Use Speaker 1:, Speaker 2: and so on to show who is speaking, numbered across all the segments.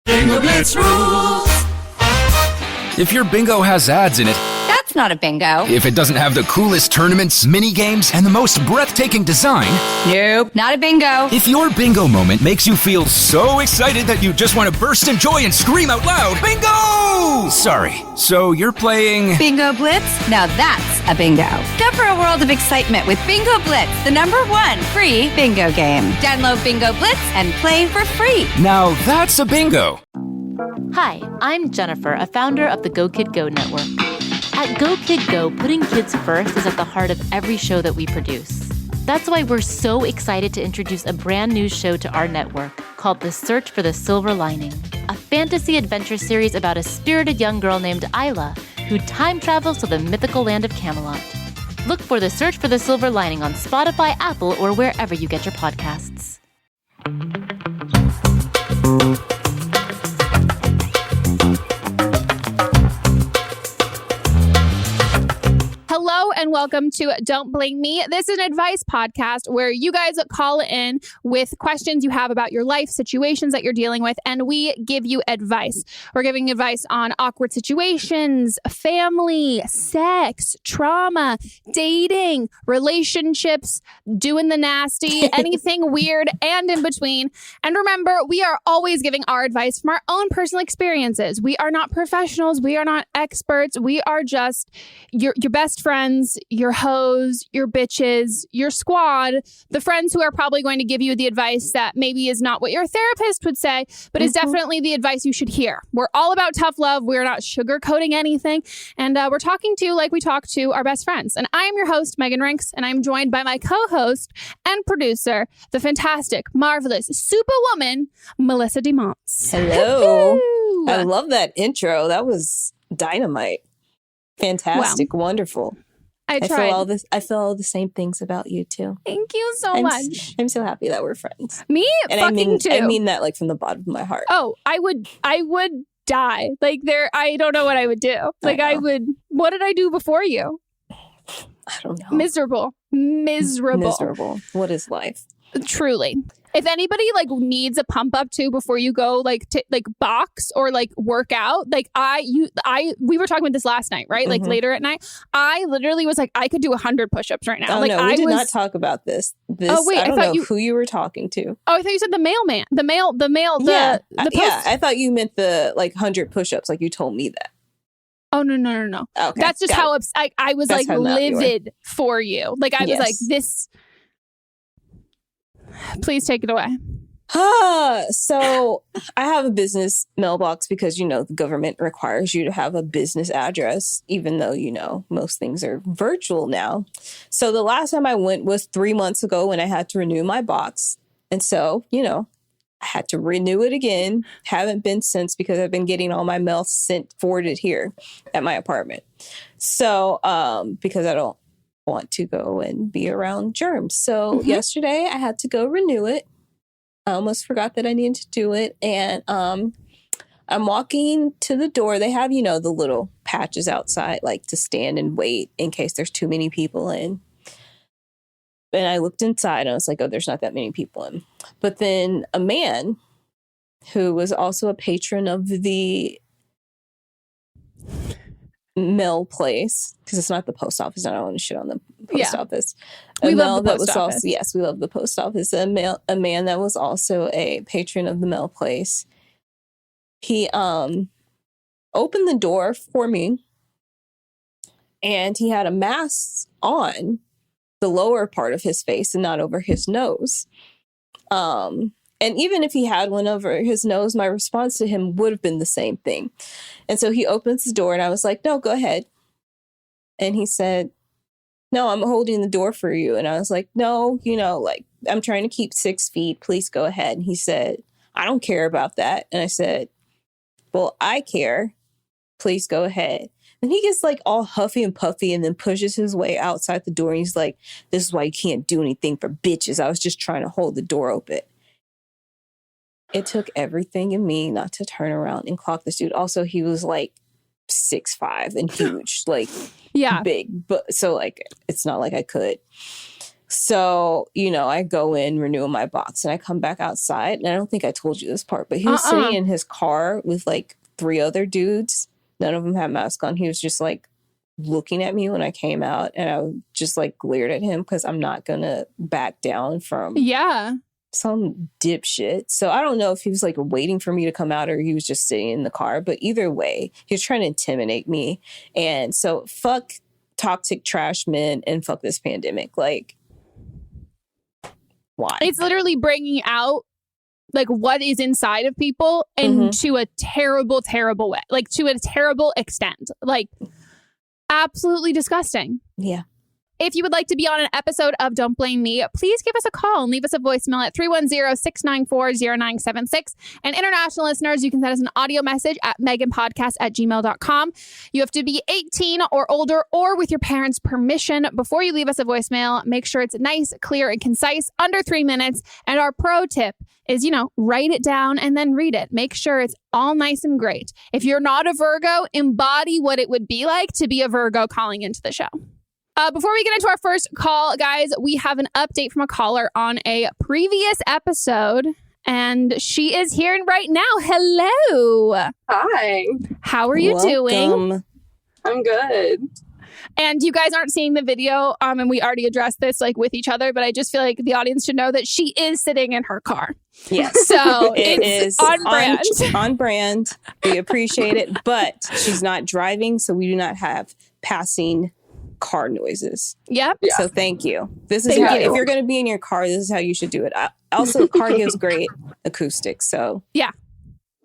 Speaker 1: Bingo Blitz rules.
Speaker 2: If your bingo has ads in it,
Speaker 3: That's not a bingo.
Speaker 2: if it doesn't have the coolest tournaments, mini games, and the most breathtaking design,
Speaker 3: Nope, not a bingo.
Speaker 2: if your bingo moment makes you feel so excited that you just want to burst in joy and scream out loud, bingo! Sorry, so you're playing...
Speaker 3: Bingo Blitz? Now that's a bingo. Go for a world of excitement with Bingo Blitz, the #1 free bingo game. Download Bingo Blitz and play for free.
Speaker 2: Now that's a bingo.
Speaker 4: Hi, I'm Jennifer, a founder of the Go Kid Go network. At Go Kid Go, putting kids first is at the heart of every show that we produce. That's why we're so excited to introduce a brand new show to our network called The Search for the Silver Lining, a fantasy adventure series about a spirited young girl named Isla who time travels to the mythical land of Camelot. Look for The Search for the Silver Lining on Spotify, Apple, or wherever you get your podcasts.
Speaker 5: Hello and welcome to Don't Blame Me. This is an advice podcast where you guys call in with questions you have about your life, situations that you're dealing with, and we give you advice. We're giving advice on awkward situations, family, sex, trauma, dating, relationships, doing the nasty, anything weird and in between. And remember, we are always giving our advice from our own personal experiences. We are not professionals. We are not experts. We are just your best friends, your hoes, your bitches, your squad, the friends who are probably going to give you the advice that maybe is not what your therapist would say, but is definitely the advice you should hear. We're all about tough love. We're not sugarcoating anything. And we're talking to like we talk to our best friends. And I am your host, Megan Rinks, and I'm joined by my co-host and producer, the fantastic, marvelous, superwoman, Melisa de Monts.
Speaker 6: Hello. I love that intro. That was dynamite. Fantastic.
Speaker 5: Wow.
Speaker 6: Wonderful.
Speaker 5: I tried.
Speaker 6: I feel all the same things about you too.
Speaker 5: Thank you so much.
Speaker 6: I'm so happy that we're friends.
Speaker 5: Me?
Speaker 6: And
Speaker 5: fucking too.
Speaker 6: I mean that like from the bottom of my heart.
Speaker 5: Oh, I would die. Like I don't know what I would do. Like what did I do before you?
Speaker 6: I don't know.
Speaker 5: Miserable.
Speaker 6: What is life?
Speaker 5: Truly. If anybody like needs a pump up too before you go like box or like work out, like we were talking about this last night, right? Like later at night, I literally was like, I could do 100 push-ups right now.
Speaker 6: Oh,
Speaker 5: like
Speaker 6: no, we did not talk about this.
Speaker 5: Oh wait,
Speaker 6: I don't know who you were talking to.
Speaker 5: Oh, I thought you said the mailman,
Speaker 6: Yeah,
Speaker 5: post.
Speaker 6: I thought you meant the like 100 push-ups. Like you told me that.
Speaker 5: Oh no.
Speaker 6: Okay,
Speaker 5: that's just how I was like livid for you. Like I was like this. Please take it away.
Speaker 6: So I have a business mailbox because, the government requires you to have a business address, even though, most things are virtual now. So the last time I went was 3 months ago when I had to renew my box. And so, I had to renew it again. Haven't been since because I've been getting all my mail forwarded here at my apartment. So because I don't want to go and be around germs. So yesterday I had to go renew it. I almost forgot that I needed to do it. And I'm walking to the door. They have, the little patches outside, like to stand and wait in case there's too many people in. And I looked inside and I was like, oh, there's not that many people in. But then a man who was also a patron of the mail place, because it's not the post office. I don't want to shit on the post office.
Speaker 5: We love the post office.
Speaker 6: Yes, we love the post office. A man that was also a patron of the mail place. He opened the door for me, and he had a mask on the lower part of his face and not over his nose. And even if he had one over his nose, my response to him would have been the same thing. And so he opens the door and I was like, no, go ahead. And he said, no, I'm holding the door for you. And I was like, no, I'm trying to keep 6 feet. Please go ahead. And he said, I don't care about that. And I said, well, I care. Please go ahead. And he gets like all huffy and puffy and then pushes his way outside the door. And he's like, this is why you can't do anything for bitches. I was just trying to hold the door open. It took everything in me not to turn around and clock this dude. Also, he was like 6'5" and huge, like big. But so like, it's not like I could. So, I go in, renew my box, and I come back outside. And I don't think I told you this part, but he was sitting in his car with like 3 other dudes. None of them had masks on. He was just like looking at me when I came out, and I just like glared at him because I'm not going to back down from some dipshit. So I don't know if he was like waiting for me to come out or he was just sitting in the car. But either way, he was trying to intimidate me. And so fuck toxic trash men and fuck this pandemic. Like, why?
Speaker 5: It's literally bringing out like what is inside of people and to a terrible, terrible way, like to a terrible extent, like absolutely disgusting.
Speaker 6: Yeah.
Speaker 5: If you would like to be on an episode of Don't Blame Me, please give us a call and leave us a voicemail at 310-694-0976. And international listeners, you can send us an audio message at meghanpodcast@gmail.com. You have to be 18 or older or with your parents' permission before you leave us a voicemail. Make sure it's nice, clear, and concise, under 3 minutes. And our pro tip is, write it down and then read it. Make sure it's all nice and great. If you're not a Virgo, embody what it would be like to be a Virgo calling into the show. Before we get into our first call, guys, we have an update from a caller on a previous episode, and she is here right now. Hello.
Speaker 7: Hi.
Speaker 5: How are you doing?
Speaker 7: I'm good.
Speaker 5: And you guys aren't seeing the video, and we already addressed this like with each other, but I just feel like the audience should know that she is sitting in her car.
Speaker 6: Yes.
Speaker 5: So
Speaker 6: it
Speaker 5: it's
Speaker 6: is
Speaker 5: on brand.
Speaker 6: On brand. We appreciate it, but she's not driving, so we do not have passing car noises.
Speaker 5: Yep.
Speaker 6: So thank you. This is how, if you're going to be in your car, this is how you should do it. Also, car gives great acoustics. So
Speaker 5: yeah,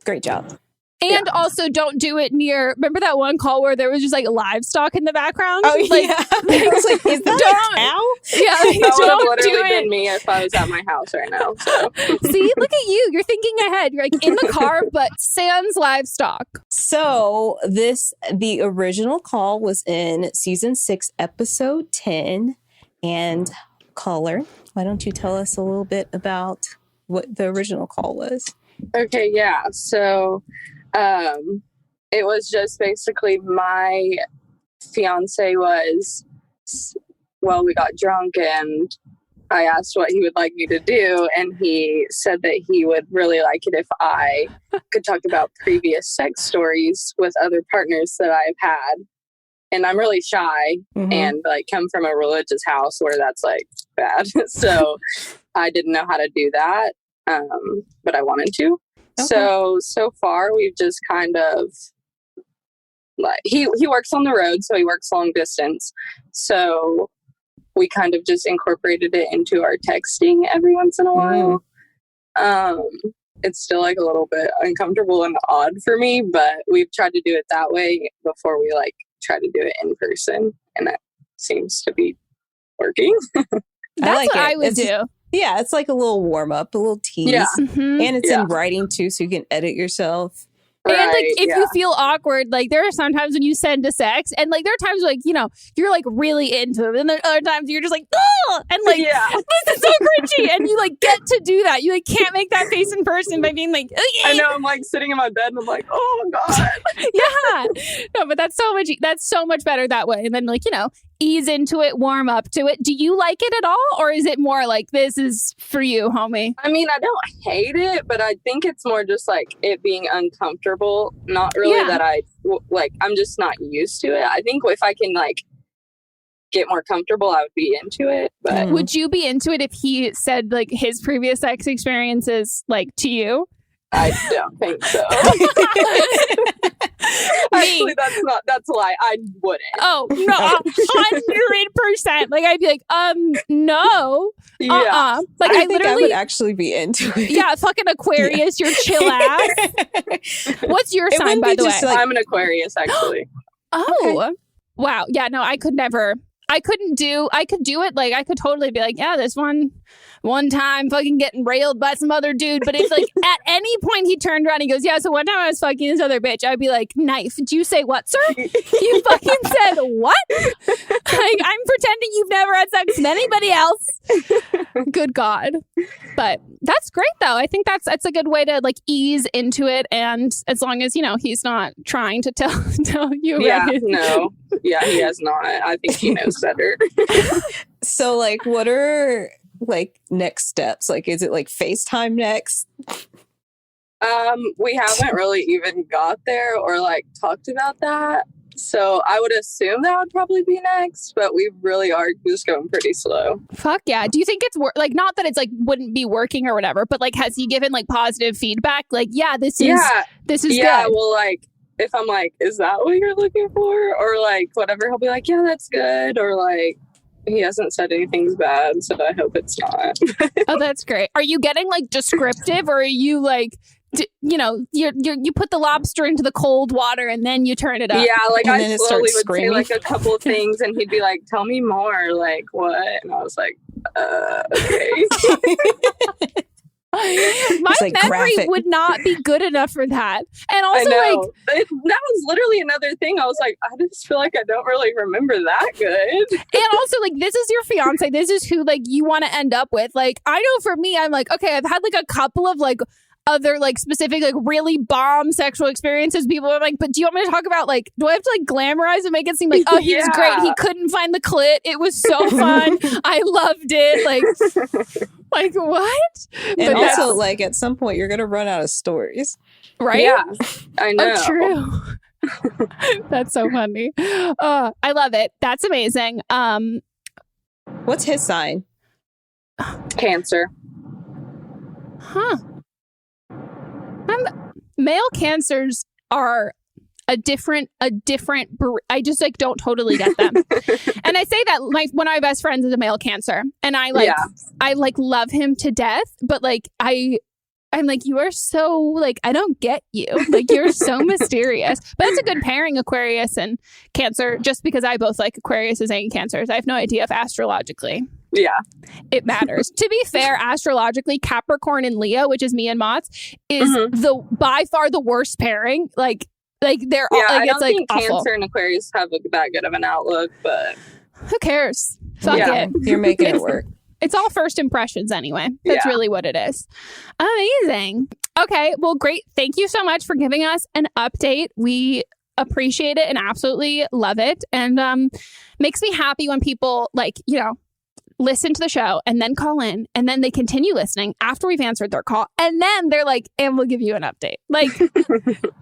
Speaker 6: great job.
Speaker 5: And also don't do it near, remember that one call where there was just like livestock in the background?
Speaker 6: Oh,
Speaker 5: like,
Speaker 6: yeah. I was like, is that a cow?
Speaker 5: Yeah,
Speaker 7: That would have
Speaker 5: don't do
Speaker 7: literally
Speaker 5: it.
Speaker 7: been me if I was at my house right now. So.
Speaker 5: See, look at you. You're thinking ahead. You're like in the car, but sans livestock.
Speaker 6: So the original call was in season 6, episode 10. And caller, why don't you tell us a little bit about what the original call was?
Speaker 7: Okay, yeah. So it was just basically my fiance we got drunk and I asked what he would like me to do, and he said that he would really like it if I could talk about previous sex stories with other partners that I've had. And I'm really shy and like come from a religious house where that's like bad. So I didn't know how to do that, but I wanted to. Okay. So far we've just kind of like he works on the road, so he works long distance. So we kind of just incorporated it into our texting every once in a while. It's still like a little bit uncomfortable and odd for me, but we've tried to do it that way before we like try to do it in person, and that seems to be working.
Speaker 5: That's what I would do.
Speaker 6: Yeah, it's like a little warm up, a little tease. Yeah. And it's in writing too, so you can edit yourself.
Speaker 5: Right, and like if you feel awkward, like there are sometimes when you send a sex and like there are times like, you're like really into it. And there are other times you're just like, oh, and like, this is so cringy. And you like get to do that. You like can't make that face in person by being like, okay.
Speaker 7: I know, I'm like sitting in my bed and I'm like, oh God.
Speaker 5: Yeah. No, but that's so much better that way. And then like, ease into it, warm up to it. Do you like it at all? Or is it more like, this is for you, homie?
Speaker 7: I mean, I don't hate it, but I think it's more just like it being uncomfortable. Not really that I'm just not used to it. I think if I can like get more comfortable, I would be into it. But
Speaker 5: would you be into it if he said like his previous sex experiences like to you?
Speaker 7: I don't think so. Actually, that's a lie. I wouldn't.
Speaker 5: Oh, no, 100%. Like, I'd be like, no.
Speaker 7: Yeah.
Speaker 5: Like,
Speaker 6: I think I would actually be into it.
Speaker 5: Yeah, fucking Aquarius, your chill ass. What's your sign, by the way?
Speaker 7: Like, I'm an Aquarius, actually.
Speaker 5: Oh. Okay. Wow. Yeah, no, I could never. I could do it. Like, I could totally be like, yeah, this one one time fucking getting railed by some other dude. But if like at any point he turned around and goes, yeah, so one time I was fucking this other bitch, I'd be like, knife. Did you say what, sir? You fucking said what? Like, I'm pretending you've never had sex with anybody else. Good God. But that's great though. I think that's a good way to like ease into it. And as long as, you know, he's not trying to tell you.
Speaker 7: Yeah,
Speaker 5: right?
Speaker 7: no. Yeah, he has not. I think he knows better.
Speaker 6: So, like, what are like next steps? Like, is it like FaceTime next?
Speaker 7: We haven't really even got there or like talked about that. So I would assume that would probably be next, but we really are just going pretty slow.
Speaker 5: Fuck yeah. Do you think it's like, not that it's like wouldn't be working or whatever, but like, has he given like positive feedback? Like, yeah, this is good.
Speaker 7: Well, like, if I'm like, is that what you're looking for? Or like, whatever, he'll be like, yeah, that's good. Or like, he hasn't said anything's bad, so I hope it's not.
Speaker 5: Oh, that's great. Are you getting like descriptive, or are you like, you know, you put the lobster into the cold water and then you turn it up?
Speaker 7: Yeah, like
Speaker 6: And
Speaker 7: I
Speaker 6: then it
Speaker 7: slowly
Speaker 6: starts
Speaker 7: would say
Speaker 6: screaming.
Speaker 7: like a couple of things, and he'd be like, "Tell me more." Like what? And I was like, "Okay."
Speaker 5: My
Speaker 6: like
Speaker 5: memory
Speaker 6: graphic.
Speaker 5: would not be good enough for that. And also,
Speaker 7: I know.
Speaker 5: like,
Speaker 7: That was literally another thing. I was like, I just feel like I don't really remember that good.
Speaker 5: and also, like, this is your fiance. This is who, like, you want to end up with. Like, I know for me, I'm like, okay, I've had, like, a couple of, like, other, like, specific, like, really bomb sexual experiences. People are like, but do you want me to talk about, like, do I have to, like, glamorize and make it seem like, oh, he was great. He couldn't find the clit. It was so fun. I loved it. Like, what?
Speaker 6: And
Speaker 5: But
Speaker 6: also, like, at some point, you're going to run out of stories.
Speaker 5: right?
Speaker 7: Yeah, I know.
Speaker 5: Oh, true. That's so funny. I love it. That's amazing.
Speaker 6: What's his sign?
Speaker 7: Cancer.
Speaker 5: Huh. Male cancers are a different I just like don't totally get them. And I say that one of my best friends is a male cancer, and I like love him to death, but like I'm like, you are so like, I don't get you. Like, you're so mysterious. But it's a good pairing, Aquarius and Cancer, just because I both like Aquariuses and Cancers. I have no idea if astrologically it matters. To be fair, astrologically, Capricorn and Leo, which is me and Monts, is by far the worst pairing. Like they're all, like,
Speaker 7: I don't
Speaker 5: it's like
Speaker 7: think
Speaker 5: awful.
Speaker 7: Cancer and Aquarius have that good of an outlook, but
Speaker 5: Who cares? Fuck it.
Speaker 6: You're making it work.
Speaker 5: It's all first impressions anyway. That's really what it is. Amazing. Okay, well, great. Thank you so much for giving us an update. We appreciate it and absolutely love it. And makes me happy when people, like, you know, listen to the show and then call in, and then they continue listening after we've answered their call, and then they're like, and we'll give you an update. Like,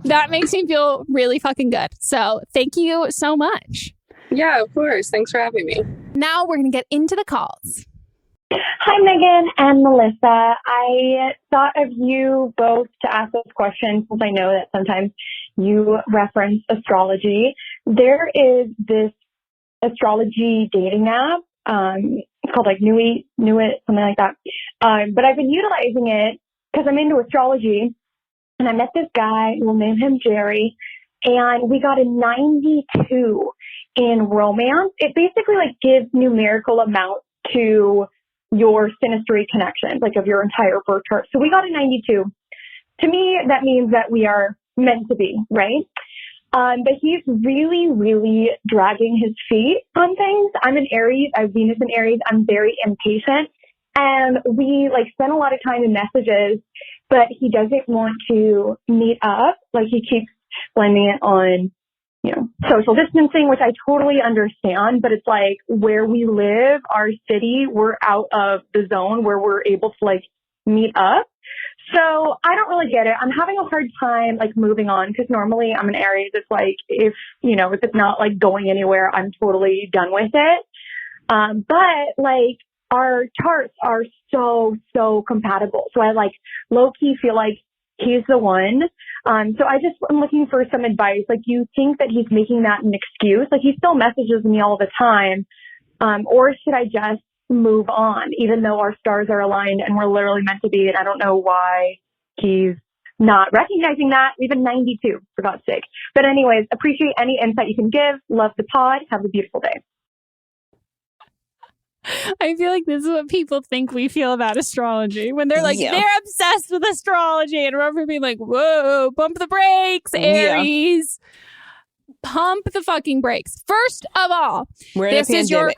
Speaker 5: that makes me feel really fucking good. So thank you so much.
Speaker 7: yeah, of course. Thanks for having me.
Speaker 5: Now we're going to get into the calls.
Speaker 8: Hi, Megan and Melissa. I thought of you both to ask this question since I know that sometimes you reference astrology. There is this astrology dating app. It's called like Nuit, something like that. But I've been utilizing it because I'm into astrology, and I met this guy. We'll name him Jerry, and we got a 92 in romance. It basically like gives numerical amounts to your synastry connections, like of your entire birth chart. So we got a 92. To me, that means that we are meant to be, right? But he's really, really dragging his feet on things. I'm an Aries. I have Venus in Aries. I'm very impatient. And we like spend a lot of time in messages, but he doesn't want to meet up. Like, he keeps blaming it on, you know, social distancing, which I totally understand, but it's like where we live, our city, we're out of the zone where we're able to like meet up. So I don't really get it. I'm having a hard time like moving on, because normally I'm an Aries. It's like, if it's not like going anywhere, I'm totally done with it. But like our charts are so compatible. So I like low-key feel like he's the one. So I'm looking for some advice. Like, you think that he's making that an excuse? Like, he still messages me all the time. Or should I just move on, even though our stars are aligned and we're literally meant to be? And I don't know why he's not recognizing that. We have a 92, for God's sake. But anyways, appreciate any insight you can give. Love the pod. Have a beautiful day.
Speaker 5: I feel like this is what people think we feel about astrology when they're like, they're obsessed with astrology. And remember being like, whoa, pump the brakes, Aries. Pump the fucking brakes. First of all, this is your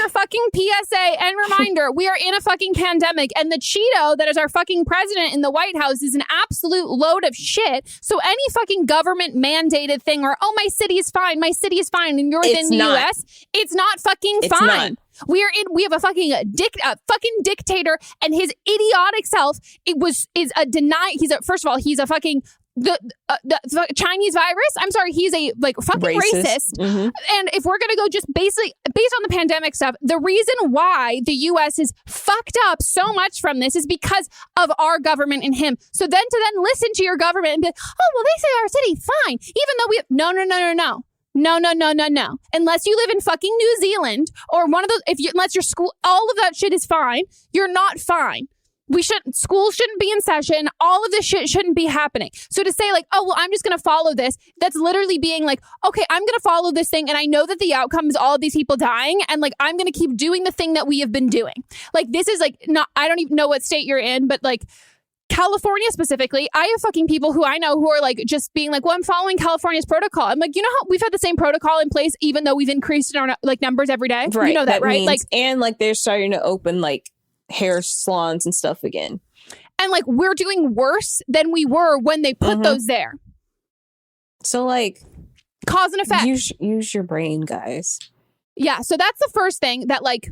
Speaker 5: fucking PSA and reminder. We are in a fucking pandemic, and the Cheeto that is our fucking president in the White House is an absolute load of shit. So any fucking government mandated thing or, oh, my city is fine, and you're within the US, it's not fucking fine. We have a fucking dictator, and his idiotic self first of all, he's a fucking the Chinese virus. I'm sorry, he's a fucking racist. And if we're gonna go just basically based on the pandemic stuff, the reason why the US is fucked up so much from this is because of our government and him. So then to listen to your government and be, oh well, they say our city's fine, even though we have no. Unless you live in fucking New Zealand or one of those, unless your school, all of that shit is fine, you're not fine. School shouldn't be in session. All of this shit shouldn't be happening. So to say like, oh, well, I'm just going to follow this. That's literally being like, okay, I'm going to follow this thing. And I know that the outcome is all of these people dying. And like, I'm going to keep doing the thing that we have been doing. Like, this is like, I don't even know what state you're in, but like California specifically, I have fucking people who I know who are like just being like, well, I'm following California's protocol. I'm like, you know how we've had the same protocol in place, even though we've increased in our like numbers every day. Right. You know that right? Means,
Speaker 6: and like they're starting to open like hair salons and stuff again.
Speaker 5: And like we're doing worse than we were when they put those there.
Speaker 6: So like
Speaker 5: cause and effect.
Speaker 6: Use your brain, guys.
Speaker 5: Yeah. So that's the first thing that like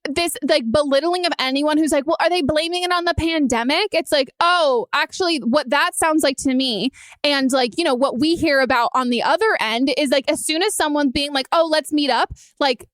Speaker 5: this like belittling of anyone who's like, well, are they blaming it on the pandemic? It's like, oh, actually what that sounds like to me. And like, you know, what we hear about on the other end is like, as soon as someone's being like, oh, let's meet up, like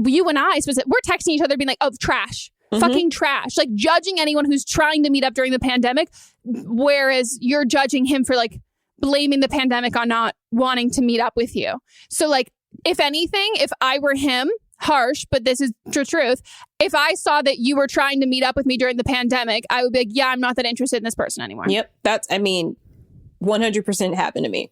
Speaker 5: you and I, we're texting each other being like, oh, trash, fucking trash, like judging anyone who's trying to meet up during the pandemic. Whereas you're judging him for like blaming the pandemic on not wanting to meet up with you. So like, if anything, if I were him, harsh, but this is the truth. If I saw that you were trying to meet up with me during the pandemic, I would be like, yeah, I'm not that interested in this person anymore. Yep.
Speaker 6: 100% happened to me.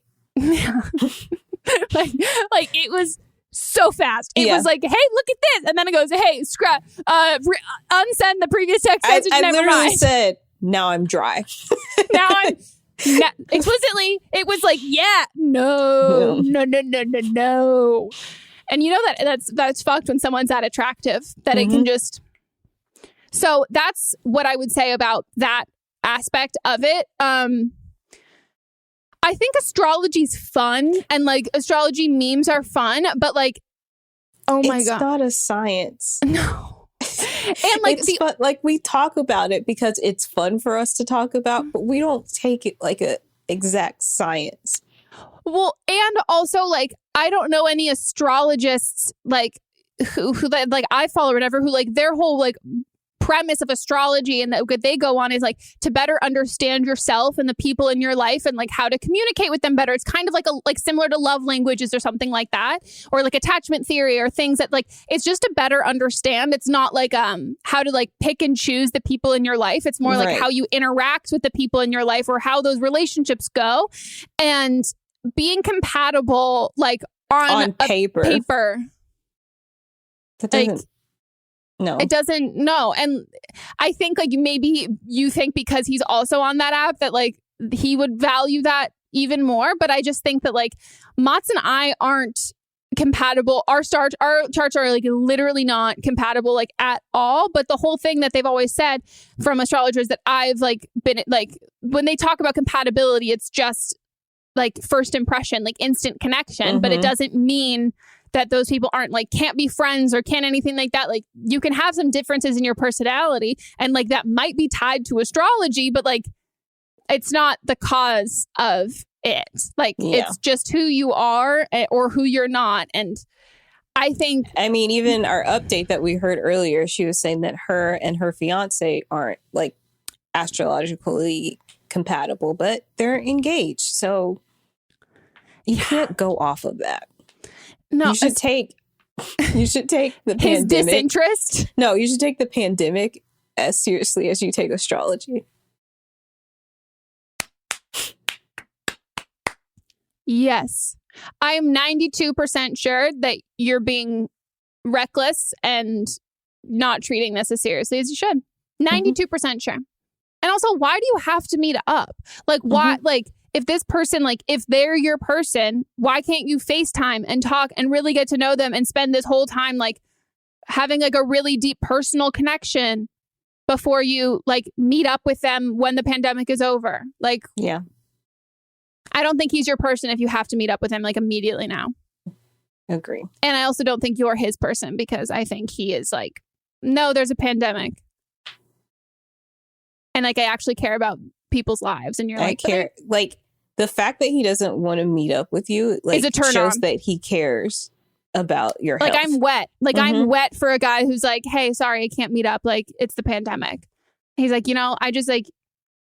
Speaker 5: like it was so fast. It was like, hey, look at this. And then it goes, hey, unsend the previous text message.
Speaker 6: I literally said, now I'm dry.
Speaker 5: Now I'm explicitly, it was like, yeah, no. And you know that's fucked when someone's that attractive that it can just. So that's what I would say about that aspect of it. I think astrology's fun and like astrology memes are fun, but like, oh my God.
Speaker 6: It's not a science.
Speaker 5: No. And like,
Speaker 6: fun. Like we talk about it because it's fun for us to talk about, but we don't take it like a exact science.
Speaker 5: Well, and also like, I don't know any astrologists like who like I follow or whatever, who like their whole like premise of astrology and that they go on is like to better understand yourself and the people in your life and like how to communicate with them better. It's kind of like similar to love languages or something like that, or like attachment theory or things that like it's just to better understand. It's not like how to like pick and choose the people in your life. It's more like how you interact with the people in your life or how those relationships go, and being compatible like on paper.
Speaker 6: That doesn't. No,
Speaker 5: it doesn't. No. And I think like maybe you think because he's also on that app that like he would value that even more. But I just think that like Monts and I aren't compatible. Our charts are like literally not compatible like at all. But the whole thing that they've always said from astrologers that I've like been like when they talk about compatibility, it's just like first impression, like instant connection. But it doesn't mean that those people aren't like can't be friends or can't anything like that. Like you can have some differences in your personality and like that might be tied to astrology, but like it's not the cause of it. Like it's just who you are or who you're not. And I mean,
Speaker 6: even our update that we heard earlier, she was saying that her and her fiance aren't like astrologically compatible, but they're engaged. So you can't go off of that.
Speaker 5: No,
Speaker 6: you should take the
Speaker 5: his
Speaker 6: pandemic.
Speaker 5: Disinterest.
Speaker 6: No, you should take the pandemic as seriously as you take astrology.
Speaker 5: Yes. I am 92% sure that you're being reckless and not treating this as seriously as you should. 92% sure. And also, why do you have to meet up? Like, why, like, if this person, like, if they're your person, why can't you FaceTime and talk and really get to know them and spend this whole time, like, having, like, a really deep personal connection before you, like, meet up with them when the pandemic is over? Like,
Speaker 6: yeah.
Speaker 5: I don't think he's your person if you have to meet up with him, like, immediately now.
Speaker 6: Agree.
Speaker 5: And I also don't think you're his person, because I think he is like, no, there's a pandemic. And, like, I actually care about people's lives. And you're like,
Speaker 6: I care. Like, the fact that he doesn't want to meet up with you, like,
Speaker 5: is a turn
Speaker 6: shows
Speaker 5: on.
Speaker 6: that he cares about your
Speaker 5: like,
Speaker 6: health.
Speaker 5: I'm wet. Like, I'm wet for a guy who's like, hey, sorry, I can't meet up. Like, it's the pandemic. He's like, you know, I just, like,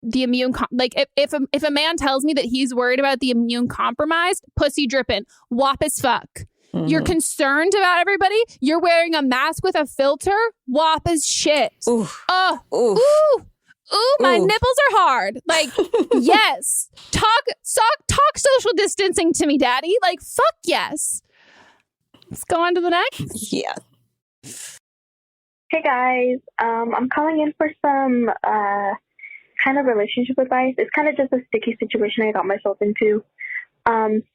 Speaker 5: the immune, like, if a man tells me that he's worried about the immune compromised, pussy dripping, wop as fuck. You're concerned about everybody. You're wearing a mask with a filter. Wop as shit.
Speaker 6: Oof.
Speaker 5: Oh,
Speaker 6: Oof.
Speaker 5: ooh, my nipples are hard. Like, yes. Talk social distancing to me, daddy. Like, fuck yes. Let's go on to the next.
Speaker 6: Yeah.
Speaker 8: Hey guys, I'm calling in for some kind of relationship advice. It's kind of just a sticky situation I got myself into.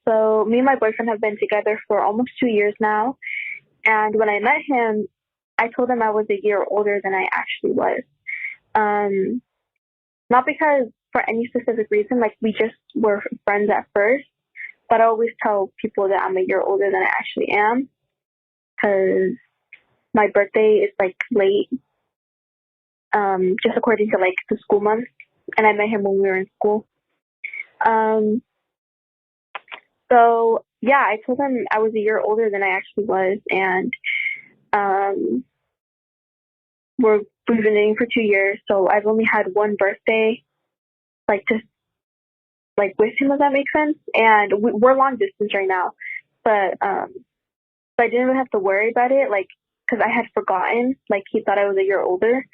Speaker 8: So me and my boyfriend have been together for almost 2 years now. And when I met him, I told him I was a year older than I actually was. Not because for any specific reason, like, we just were friends at first, but I always tell people that I'm a year older than I actually am, because my birthday is, like, late, just according to, like, the school month, and I met him when we were in school. So yeah, I told him I was a year older than I actually was, and we've been dating for 2 years, so I've only had one birthday, like, just, like, with him, if that makes sense. And we're long distance right now, but I didn't really have to worry about it, like, because I had forgotten, like, he thought I was a year older.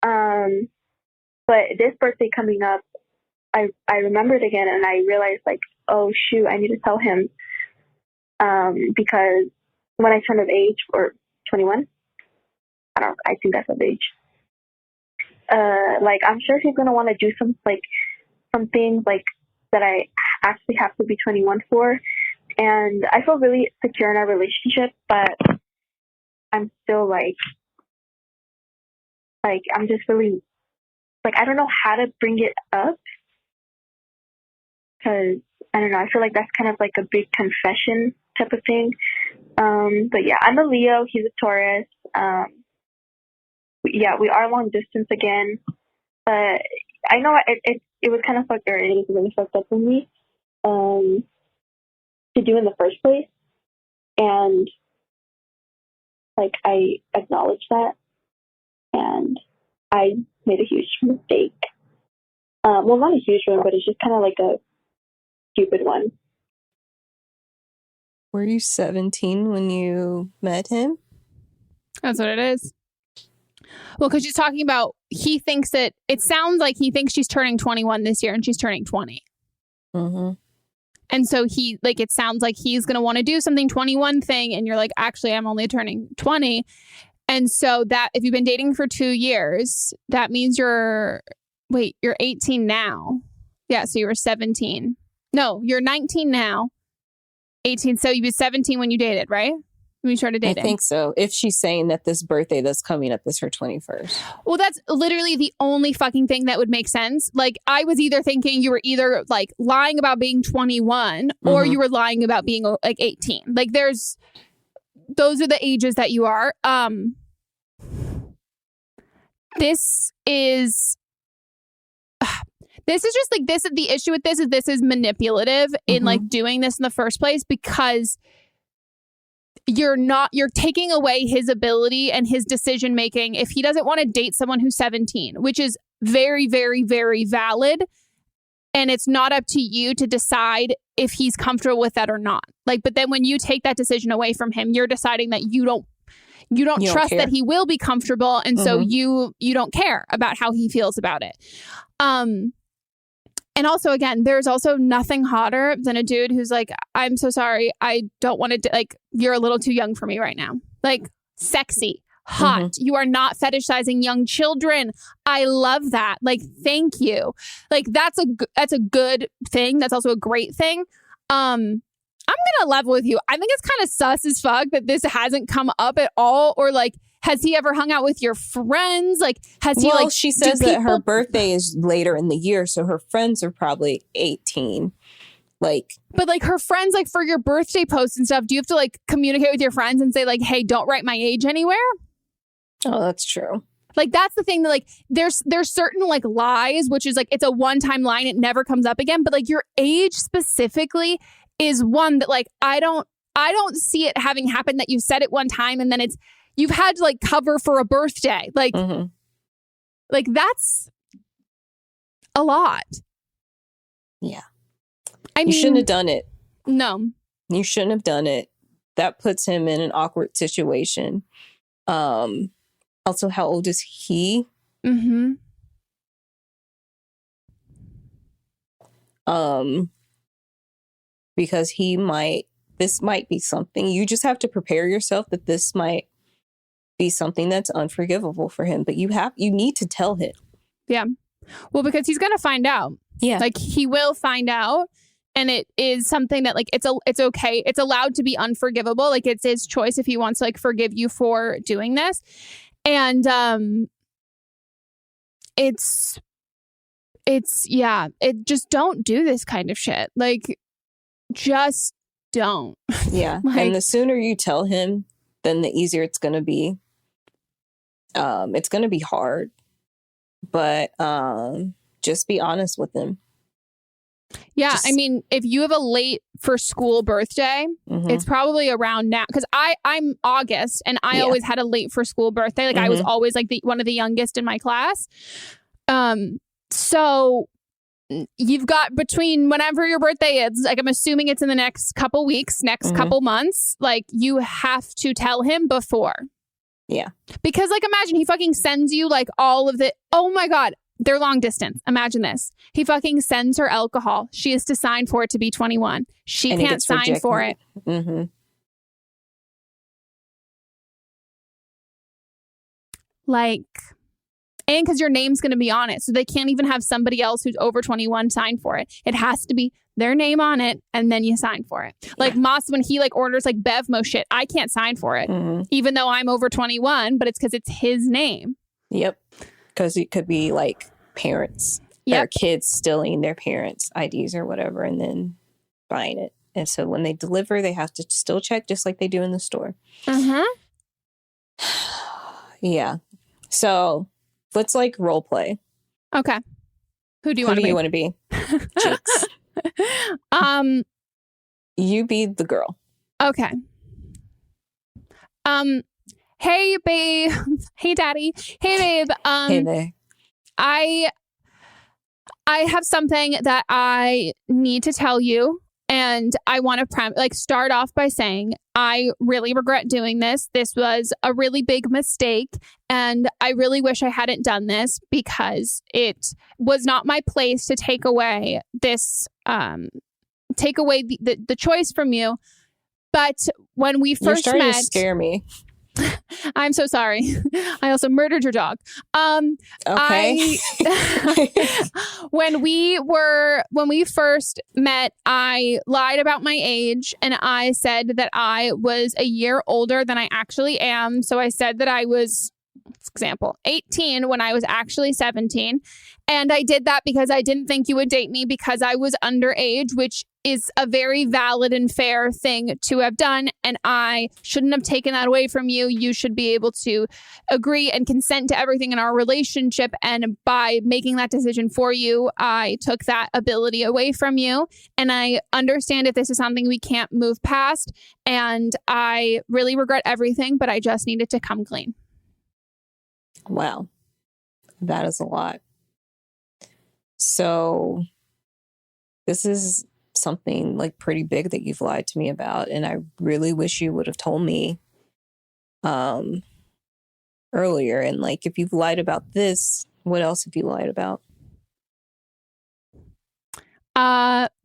Speaker 8: But this birthday coming up, I remembered again, and I realized, like, oh shoot, I need to tell him, because when I turn of age, or 21, I think that's of age. Like, I'm sure he's gonna want to do some things, like, that I actually have to be 21 for, and I feel really secure in our relationship, but I'm still like I'm just really, like, I don't know how to bring it up, because I don't know, I feel like that's kind of like a big confession type of thing. But yeah, I'm a Leo, he's a Taurus. Yeah, we are long distance again, but I know it was kind of fucked, or it is really fucked up for me to do in the first place, and, like, I acknowledge that, and I made a huge mistake. Well, not a huge one, but it's just kind of like a stupid one.
Speaker 6: Were you 17 when you met him?
Speaker 5: That's what it is. Well, because she's talking about, he thinks that, it sounds like he thinks she's turning 21 this year and she's turning 20. And so he, like, it sounds like he's going to want to do something 21 thing. And you're like, actually, I'm only turning 20. And so that, if you've been dating for 2 years, that means you're 18 now. Yeah. So you were 17. No, you're 19 now. 18. So you were 17 when you dated, right? When you started dating.
Speaker 6: I think so. If she's saying that this birthday that's coming up is her 21st.
Speaker 5: Well, that's literally the only fucking thing that would make sense. Like, I was either thinking you were either, like, lying about being 21 or you were lying about being, like, 18. Like, those are the ages that you are. This is just, like, the issue with this is manipulative in, like, doing this in the first place, because you're taking away his ability and his decision making if he doesn't want to date someone who's 17, which is very, very, very valid. And it's not up to you to decide if he's comfortable with that or not. Like, but then when you take that decision away from him, you're deciding that you don't trust that he will be comfortable. And so you don't care about how he feels about it. And also, again, there's also nothing hotter than a dude who's like, I'm so sorry, I don't want to, like, you're a little too young for me right now. Like, sexy, hot. You are not fetishizing young children. I love that. Like, thank you. Like, that's a good thing. That's also a great thing. I'm gonna level with you. I think it's kind of sus as fuck that this hasn't come up at all. Or like, has he ever hung out with your friends? Like, has he like?
Speaker 6: She says that her birthday is later in the year, so her friends are probably 18. Like,
Speaker 5: but like her friends, like for your birthday posts and stuff, do you have to like communicate with your friends and say like, hey, don't write my age anywhere?
Speaker 6: Oh, that's true.
Speaker 5: Like, that's the thing that like there's certain like lies, which is like it's a one-time line, it never comes up again. But like your age specifically is one that like I don't see it having happened that you said it one time and then you've had to like cover for a birthday. Like like that's a lot.
Speaker 6: Yeah.
Speaker 5: I mean,
Speaker 6: you shouldn't have done it.
Speaker 5: No.
Speaker 6: You shouldn't have done it. That puts him in an awkward situation. Also, how old is he? Because this might be something. You just have to prepare yourself that this might be something that's unforgivable for him. But you need to tell him.
Speaker 5: Yeah. Well, because he's going to find out.
Speaker 6: Yeah.
Speaker 5: Like, he will find out. And it is something that, like, it's okay. It's allowed to be unforgivable. Like, it's his choice if he wants to, like, forgive you for doing this. And just don't do this kind of shit. Like, just don't.
Speaker 6: Yeah.
Speaker 5: Like,
Speaker 6: and the sooner you tell him, then the easier it's going to be. It's going to be hard. But just be honest with him.
Speaker 5: Yeah, I mean, if you have a late for school birthday, it's probably around now. Because I'm August, and I always had a late for school birthday. Like, I was always like one of the youngest in my class. So you've got between whenever your birthday is, like, I'm assuming it's in the next couple weeks, next couple months. Like, you have to tell him before.
Speaker 6: Yeah.
Speaker 5: Because, like, imagine he fucking sends you like all of the, oh my God. They're long distance. Imagine this. He fucking sends her alcohol. She is to sign for it to be 21. She can't sign for it. Like, and because your name's going to be on it. So they can't even have somebody else who's over 21 sign for it. It has to be their name on it, and then you sign for it. Like Moss, when he like orders like Bevmo shit, I can't sign for it, even though I'm over 21, but it's because it's his name.
Speaker 6: Yep. Because it could be like parents or kids stealing their parents' IDs or whatever and then buying it. And so when they deliver, they have to still check just like they do in the store. Yeah. So let's like role play.
Speaker 5: Okay. Who do you want to be?
Speaker 6: Jinx. You be the girl.
Speaker 5: Okay. Hey, babe. Hey, daddy. Hey, babe.
Speaker 6: Hey there.
Speaker 5: I have something that I need to tell you, and I want to start off by saying I really regret doing this. This was a really big mistake, and I really wish I hadn't done this because it was not my place to take away this, the choice from you. But when we first met,
Speaker 6: you're starting to scare me.
Speaker 5: I'm so sorry. I also murdered your dog.
Speaker 6: Okay.
Speaker 5: When we first met, I lied about my age and I said that I was a year older than I actually am. So I said that I was, for example, 18 when I was actually 17. And I did that because I didn't think you would date me because I was underage, which is a very valid and fair thing to have done. And I shouldn't have taken that away from you. You should be able to agree and consent to everything in our relationship. And by making that decision for you, I took that ability away from you. And I understand if this is something we can't move past. And I really regret everything, but I just needed to come clean.
Speaker 6: Wow. That is a lot. So this is something like pretty big that you've lied to me about. And I really wish you would have told me earlier. And like, if you've lied about this, what else have you lied about?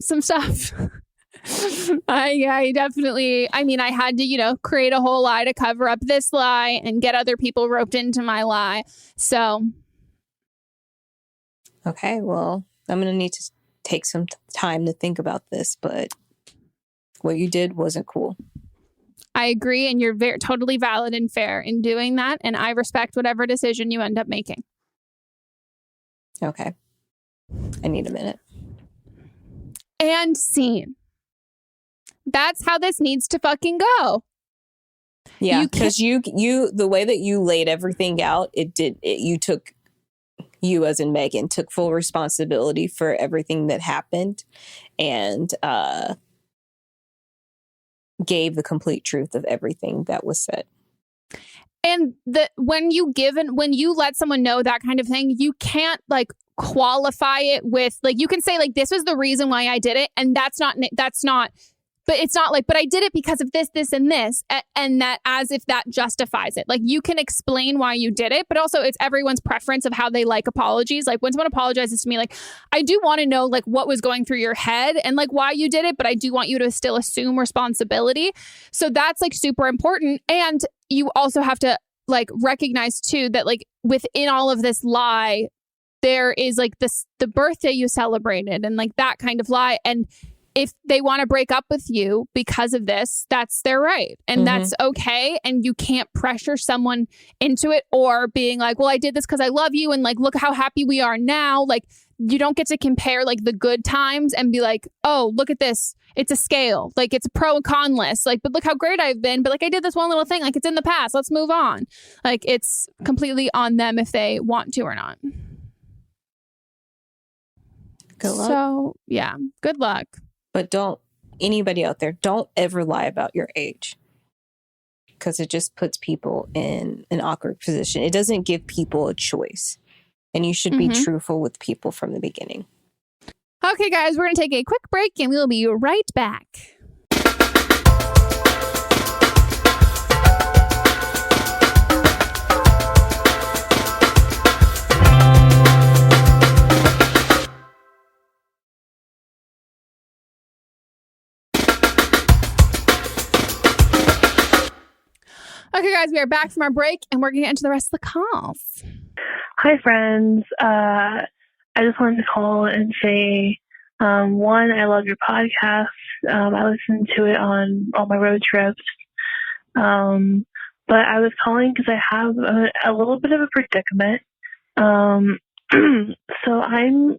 Speaker 5: Some stuff. I definitely, I mean, I had to, create a whole lie to cover up this lie and get other people roped into my lie. So.
Speaker 6: Okay, well, I'm going to need to take some time to think about this, but what you did wasn't cool.
Speaker 5: I agree, and you're totally valid and fair in doing that, and I respect whatever decision you end up making.
Speaker 6: Okay. I need a minute.
Speaker 5: And scene. That's how this needs to fucking go.
Speaker 6: Yeah, because you the way that you laid everything out, you as in Meghan took full responsibility for everything that happened and gave the complete truth of everything that was said.
Speaker 5: And when you let someone know that kind of thing, you can't qualify it with you can say this was the reason why I did it, and that's not but it's not but I did it because of this, and this, and that as if that justifies it. You can explain why you did it, but also it's everyone's preference of how they like apologies. When someone apologizes to me, I do want to know what was going through your head and why you did it, but I do want you to still assume responsibility. So that's super important. And you also have to recognize too that within all of this lie, there is the birthday you celebrated and that kind of lie. And if they want to break up with you because of this, that's their right. And that's okay. And you can't pressure someone into it or being well, I did this because I love you. And look how happy we are now. You don't get to compare the good times and be oh, look at this. It's a scale. It's a pro and con list. But look how great I've been. But I did this one little thing. It's in the past. Let's move on. It's completely on them if they want to or not.
Speaker 6: Good luck.
Speaker 5: So yeah, good luck.
Speaker 6: But anybody out there, don't ever lie about your age. Because it just puts people in an awkward position. It doesn't give people a choice. And you should be truthful with people from the beginning.
Speaker 5: Okay, guys, we're going to take a quick break and we'll be right back. Okay, guys, we are back from our break, and we're going to get into the rest of the calls.
Speaker 8: Hi, friends. I just wanted to call and say, one, I love your podcast. I listen to it on all my road trips. But I was calling because I have a little bit of a predicament. So I'm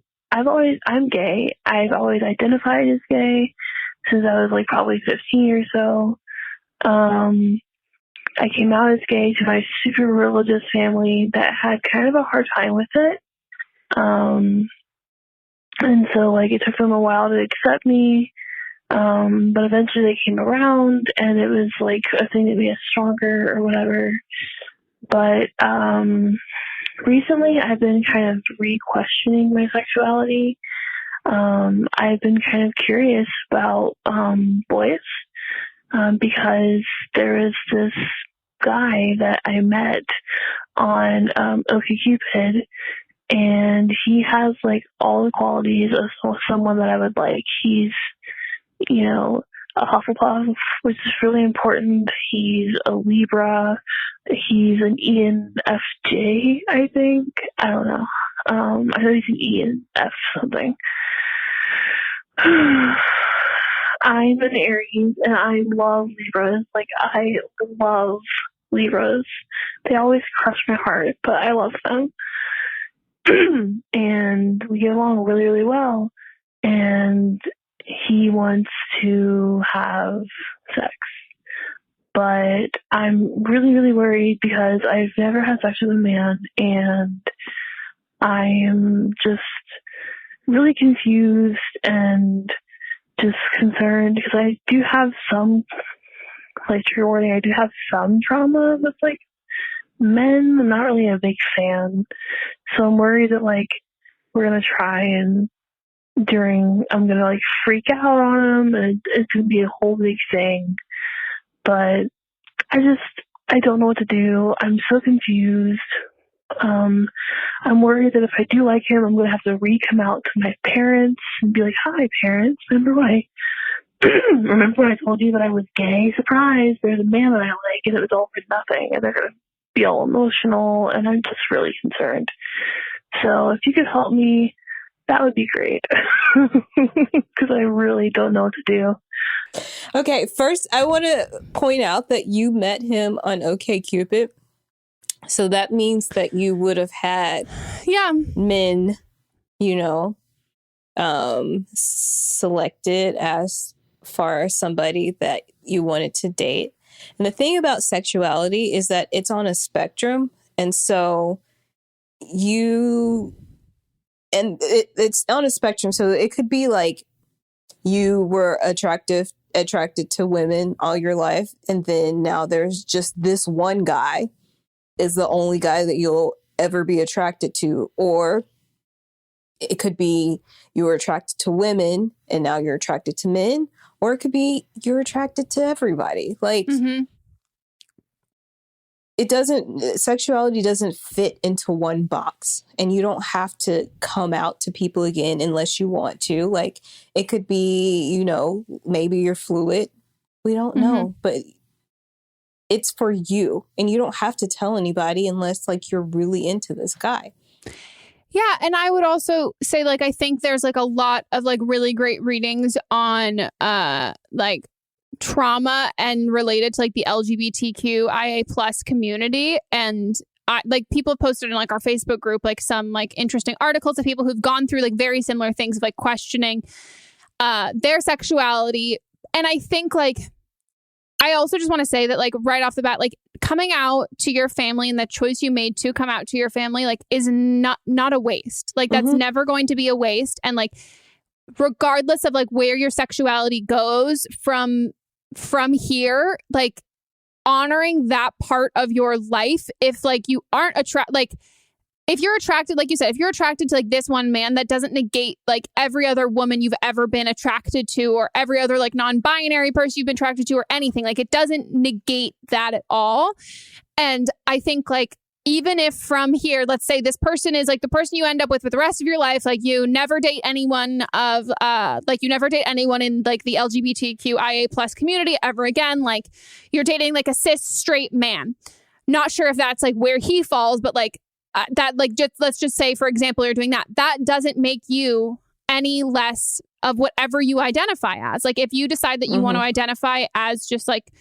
Speaker 8: gay. I've always identified as gay since I was probably 15 or so. I came out as gay to my super religious family that had kind of a hard time with it. And so it took them a while to accept me. But eventually they came around and it was a thing that made us stronger or whatever. But recently I've been kind of re-questioning my sexuality. I've been kind of curious about boys. Because there is this guy that I met on OkCupid, and he has all the qualities of someone that I would like. He's, a Hufflepuff, which is really important. He's a Libra. He's an ENFJ, I think. I don't know. I know he's an ENF something. I'm an Aries, and I love Libras. I love Libras. They always crush my heart, but I love them. And we get along really, really well. And he wants to have sex. But I'm really, really worried because I've never had sex with a man, and I am just really confused and just concerned because I do have some, trigger warning, I do have some trauma with men. I'm not really a big fan. So I'm worried that we're going to try and I'm going to freak out on him and it's going to be a whole big thing. But I don't know what to do. I'm so confused. I'm worried that if I do like him, I'm going to have to come out to my parents and be hi, parents, remember when I
Speaker 9: remember when I told you that I was gay? Surprise, there's a man that I like, and it was all for nothing, and they're going to be all emotional, and I'm just really concerned. So if you could help me, that would be great, because I really don't know what to do.
Speaker 6: Okay, first, I want to point out that you met him on OkCupid. So that means that you would have had men, selected as far as somebody that you wanted to date. And the thing about sexuality is that it's on a spectrum. And so it's on a spectrum. So it could be like you were attracted to women all your life. And then now there's just this one guy is the only guy that you'll ever be attracted to. Or it could be you were attracted to women and now you're attracted to men. Or it could be you're attracted to everybody. Like, sexuality doesn't fit into one box. And you don't have to come out to people again unless you want to. Like, it could be, maybe you're fluid. We don't know. But it's for you. And you don't have to tell anybody unless, like, you're really into this guy.
Speaker 5: Yeah. And I would also say, like, I think there's, like, a lot of, like, really great readings on, like, trauma and related to, like, the LGBTQIA plus community. And people have posted in, like, our Facebook group, like, some, like, interesting articles of people who've gone through, like, very similar things of, like, questioning their sexuality. And I think, like, I also just want to say that, like, right off the bat, like, coming out to your family and the choice you made to come out to your family, like, is not a waste. Like, that's never going to be a waste. And, like, regardless of, like, where your sexuality goes from here, like, honoring that part of your life. If, like, you aren't if you're attracted, like you said, if you're attracted to, like, this one man, that doesn't negate, like, every other woman you've ever been attracted to, or every other, like, non-binary person you've been attracted to, or anything. Like, it doesn't negate that at all. And I think, like, even if from here, let's say this person is, like, the person you end up with the rest of your life, like, you never date anyone in, like, the LGBTQIA plus community ever again. Like, you're dating, like, a cis straight man. Not sure if that's, like, where he falls, but, like, that, like, let's just say, for example, you're doing that. That doesn't make you any less of whatever you identify as. Like, if you decide that you want to identify as just, like,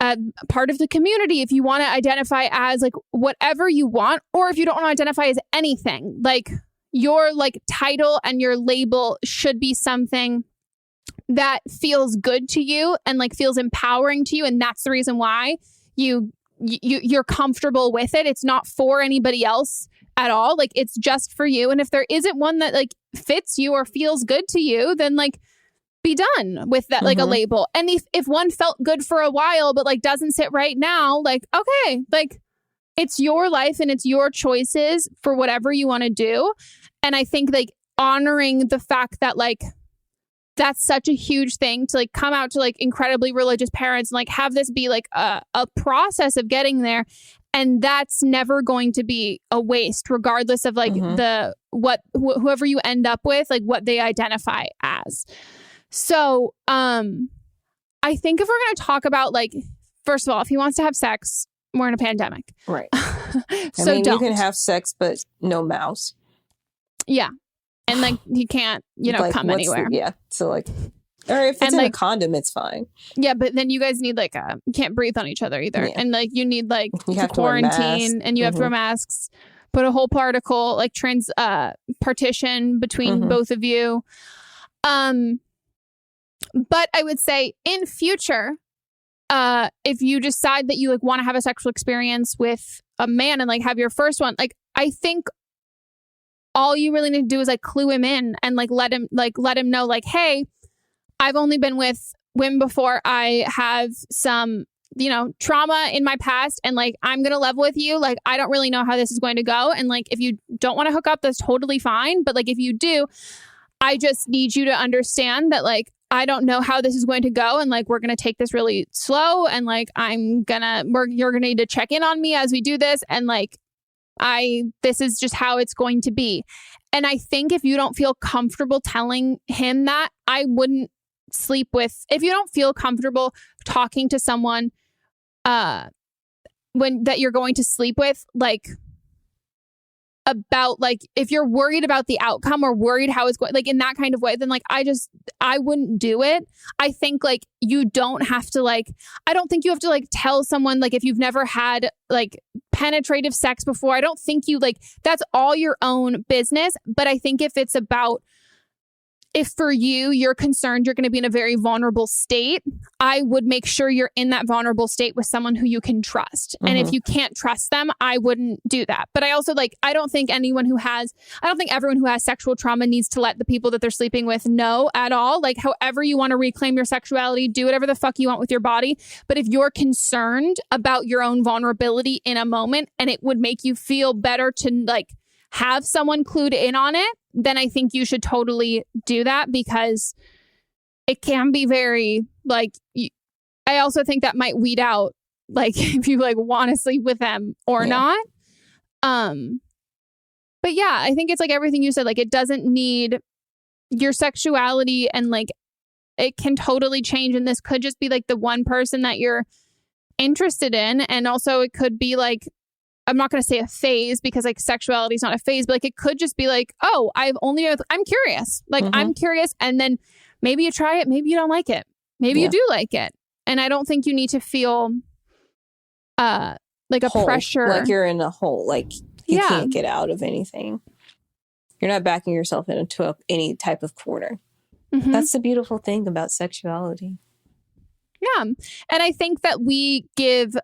Speaker 5: a part of the community, if you want to identify as, like, whatever you want, or if you don't want to identify as anything, like, your, like, title and your label should be something that feels good to you and, like, feels empowering to you. And that's the reason why you're comfortable with it. It's not for anybody else at all. Like, it's just for you. And if there isn't one that, like, fits you or feels good to you, then, like, be done with that, like, a label. And if one felt good for a while, but, like, doesn't sit right now, like, okay, like, it's your life and it's your choices for whatever you want to do. And I think, like, honoring the fact that, like, that's such a huge thing to, like, come out to, like, incredibly religious parents and, like, have this be, like, a process of getting there. And that's never going to be a waste, regardless of, like, whoever you end up with, like, what they identify as. So, I think if we're going to talk about, like, first of all, if he wants to have sex, we're in a pandemic.
Speaker 6: Right.
Speaker 5: So
Speaker 6: I mean,
Speaker 5: don't.
Speaker 6: You can have sex, but no mouse.
Speaker 5: Yeah. And, like, you can't, like, come anywhere.
Speaker 6: So, like, or if it's in, like, a condom, it's fine.
Speaker 5: Yeah. But then you guess need, like, you can't breathe on each other either. Yeah. And, like, you need, like,
Speaker 6: you have
Speaker 5: quarantine, and you have to wear masks, put a whole particle, like, partition between both of you. But I would say in future, if you decide that you, like, want to have a sexual experience with a man and, like, have your first one, like, I think all you really need to do is, like, clue him in and, like, let him know, like, hey, I've only been with women before. I have some, trauma in my past, and, like, I'm going to level with you. Like, I don't really know how this is going to go. And, like, if you don't want to hook up, that's totally fine. But, like, if you do, I just need you to understand that, like, I don't know how this is going to go. And, like, we're going to take this really slow. And, like, you're going to need to check in on me as we do this. And, like, this is just how it's going to be. And I think if you don't feel comfortable telling him that, I wouldn't sleep with, if you don't feel comfortable talking to someone when that you're going to sleep with, like about like if you're worried about the outcome or worried how it's going, like in that kind of way, then like I wouldn't do it. I think like you don't have to like, I don't think you have to like tell someone like if you've never had like penetrative sex before, I don't think you like, that's all your own business. But I think if it's about, if for you're concerned you're going to be in a very vulnerable state, I would make sure you're in that vulnerable state with someone who you can trust. And if you can't trust them, I wouldn't do that. But I also like, I don't think everyone who has sexual trauma needs to let the people that they're sleeping with know at all. Like however you want to reclaim your sexuality, do whatever the fuck you want with your body. But if you're concerned about your own vulnerability in a moment and it would make you feel better to like have someone clued in on it, then I think you should totally do that, because it can be very like, I also think that might weed out like if you like want to sleep with them or not. But yeah, I think it's like everything you said, like it doesn't need your sexuality, and like it can totally change. And this could just be like the one person that you're interested in. And also it could be I'm not going to say a phase, because like sexuality is not a phase, but like it could just be like, oh, I'm curious. Like I'm curious. And then maybe you try it. Maybe you don't like it. Maybe you do like it. And I don't think you need to feel like a pressure.
Speaker 6: Like you're in a hole. Like you can't get out of anything. You're not backing yourself into any type of corner. That's the beautiful thing about sexuality.
Speaker 5: Yeah. And I think that we give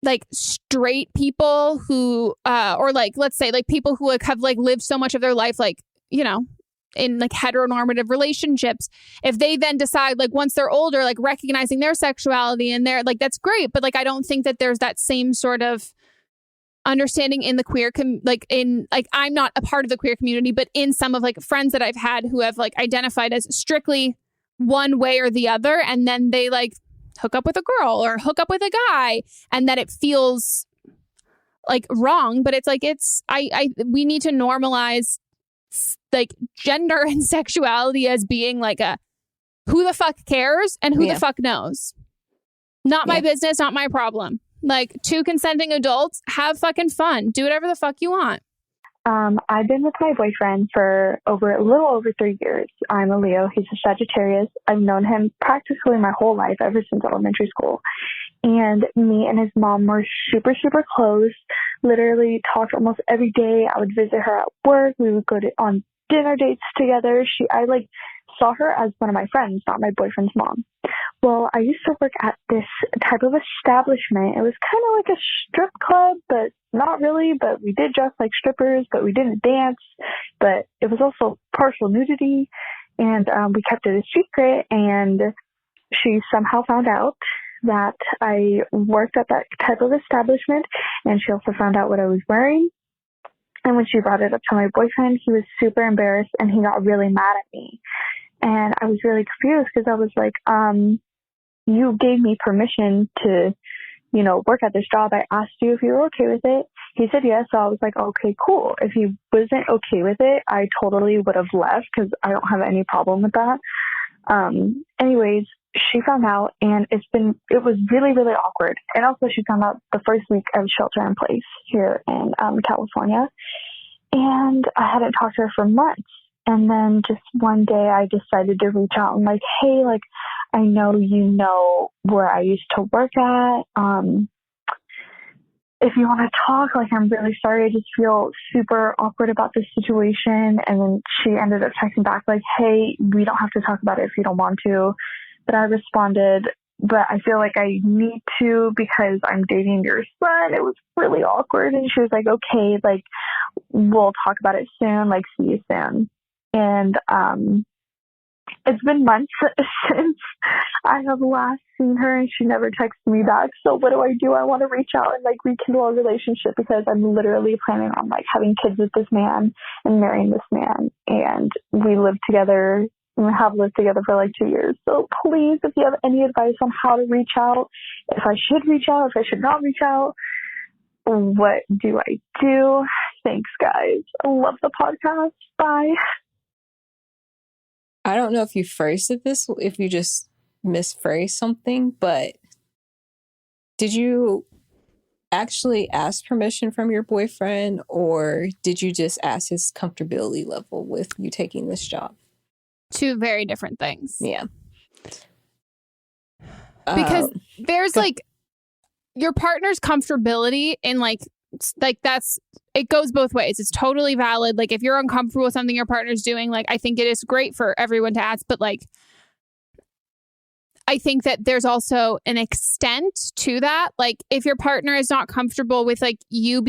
Speaker 5: like straight people who or like let's say like people who have like lived so much of their life like, you know, in like heteronormative relationships, if they then decide like once they're older, like recognizing their sexuality and they're like, that's great. But like I don't think that there's that same sort of understanding in the queer I'm not a part of the queer community, but in some of like friends that I've had who have like identified as strictly one way or the other, and then they like hook up with a girl or hook up with a guy, and that it feels like wrong. But it's like, we need to normalize like gender and sexuality as being like a who the fuck cares and who the fuck knows. Not my business, not my problem. Like two consenting adults, have fucking fun. Do whatever the fuck you want.
Speaker 8: I've been with my boyfriend for a little over 3 years. I'm a Leo. He's a Sagittarius. I've known him practically my whole life, ever since elementary school. And me and his mom were super, super close. Literally talked almost every day. I would visit her at work. We would go on dinner dates together. I saw her as one of my friends, not my boyfriend's mom. Well, I used to work at this type of establishment. It was kind of like a strip club, but not really. But we did dress like strippers, but we didn't dance. But it was also partial nudity, and we kept it a secret. And she somehow found out that I worked at that type of establishment, and she also found out what I was wearing. And when she brought it up to my boyfriend, he was super embarrassed, and he got really mad at me. And I was really confused, because I was like, you gave me permission to, you know, work at this job. I asked you if you were okay with it. He said yes. So I was like, okay, cool. If he wasn't okay with it, I totally would have left, because I don't have any problem with that. Anyways, she found out, and it was really, really awkward. And also she found out the first week of shelter in place here in California. And I hadn't talked to her for months. And then just one day I decided to reach out and like, hey, like, I know you know where I used to work at. If you want to talk, like, I'm really sorry. I just feel super awkward about this situation. And then she ended up texting back like, hey, we don't have to talk about it if you don't want to. But I responded, but I feel like I need to, because I'm dating your son. It was really awkward. And she was like, okay, like, we'll talk about it soon. Like, see you soon. And it's been months since I have last seen her, and she never texted me back. So what do? I want to reach out and like rekindle our relationship, because I'm literally planning on like having kids with this man and marrying this man. And we live together and have lived together for like 2 years. So please, if you have any advice on how to reach out, if I should reach out, if I should not reach out, what do I do? Thanks, guys. I love the podcast. Bye.
Speaker 6: I don't know if you phrased it if you just misphrased something, but did you actually ask permission from your boyfriend, or did you just ask his comfortability level with you taking this job?
Speaker 5: Two very different things.
Speaker 6: Yeah.
Speaker 5: Because there's like your partner's comfortability in like that's, it goes both ways. It's totally valid. Like if you're uncomfortable with something your partner's doing, like I think it is great for everyone to ask, but like I think that there's also an extent to that. Like if your partner is not comfortable with like you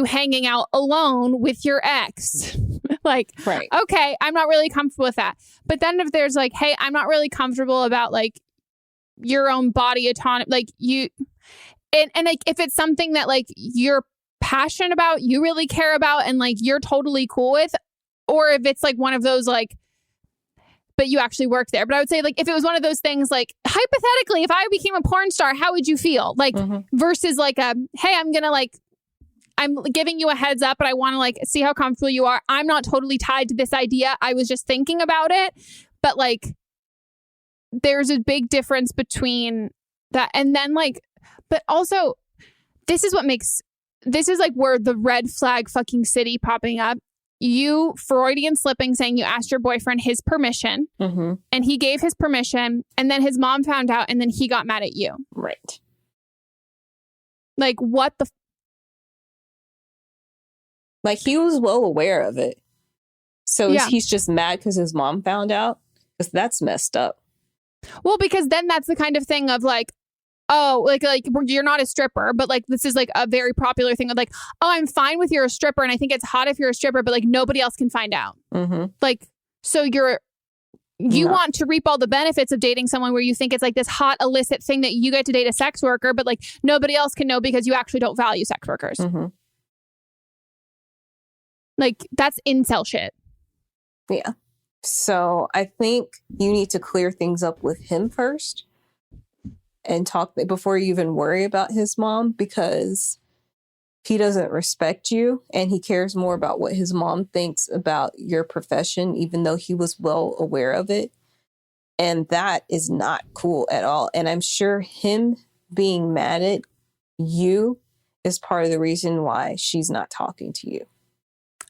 Speaker 5: hanging out alone with your ex, like,
Speaker 6: right.
Speaker 5: Okay, I'm not really comfortable with that. But then if there's like, hey, I'm not really comfortable about like your own body autonomy, like you, and like if it's something that like you're passionate about, you really care about, and like you're totally cool with, or if it's like one of those like, but you actually work there. But I would say like if it was one of those things, like hypothetically, if I became a porn star, how would you feel? Like versus like hey, I'm giving you a heads up, but I want to like see how comfortable you are. I'm not totally tied to this idea. I was just thinking about it. But like there's a big difference between that. And then like, but also this is like where the red flag fucking city popping up. You Freudian slipping, saying you asked your boyfriend his permission and he gave his permission, and then his mom found out and then he got mad at you.
Speaker 6: Right.
Speaker 5: Like what the
Speaker 6: like he was well aware of it. So he's just mad because his mom found out? Because that's messed up.
Speaker 5: Well, because then that's the kind of thing of like, oh, like you're not a stripper, but like this is like a very popular thing of like, oh, I'm fine with you're a stripper and I think it's hot if you're a stripper, but like nobody else can find out. Like, so you want to reap all the benefits of dating someone where you think it's like this hot illicit thing that you get to date a sex worker, but like nobody else can know because you actually don't value sex workers. Like that's incel shit.
Speaker 6: Yeah. So I think you need to clear things up with him first and talk before you even worry about his mom, because he doesn't respect you and he cares more about what his mom thinks about your profession, even though he was well aware of it. And that is not cool at all. And I'm sure him being mad at you is part of the reason why she's not talking to you.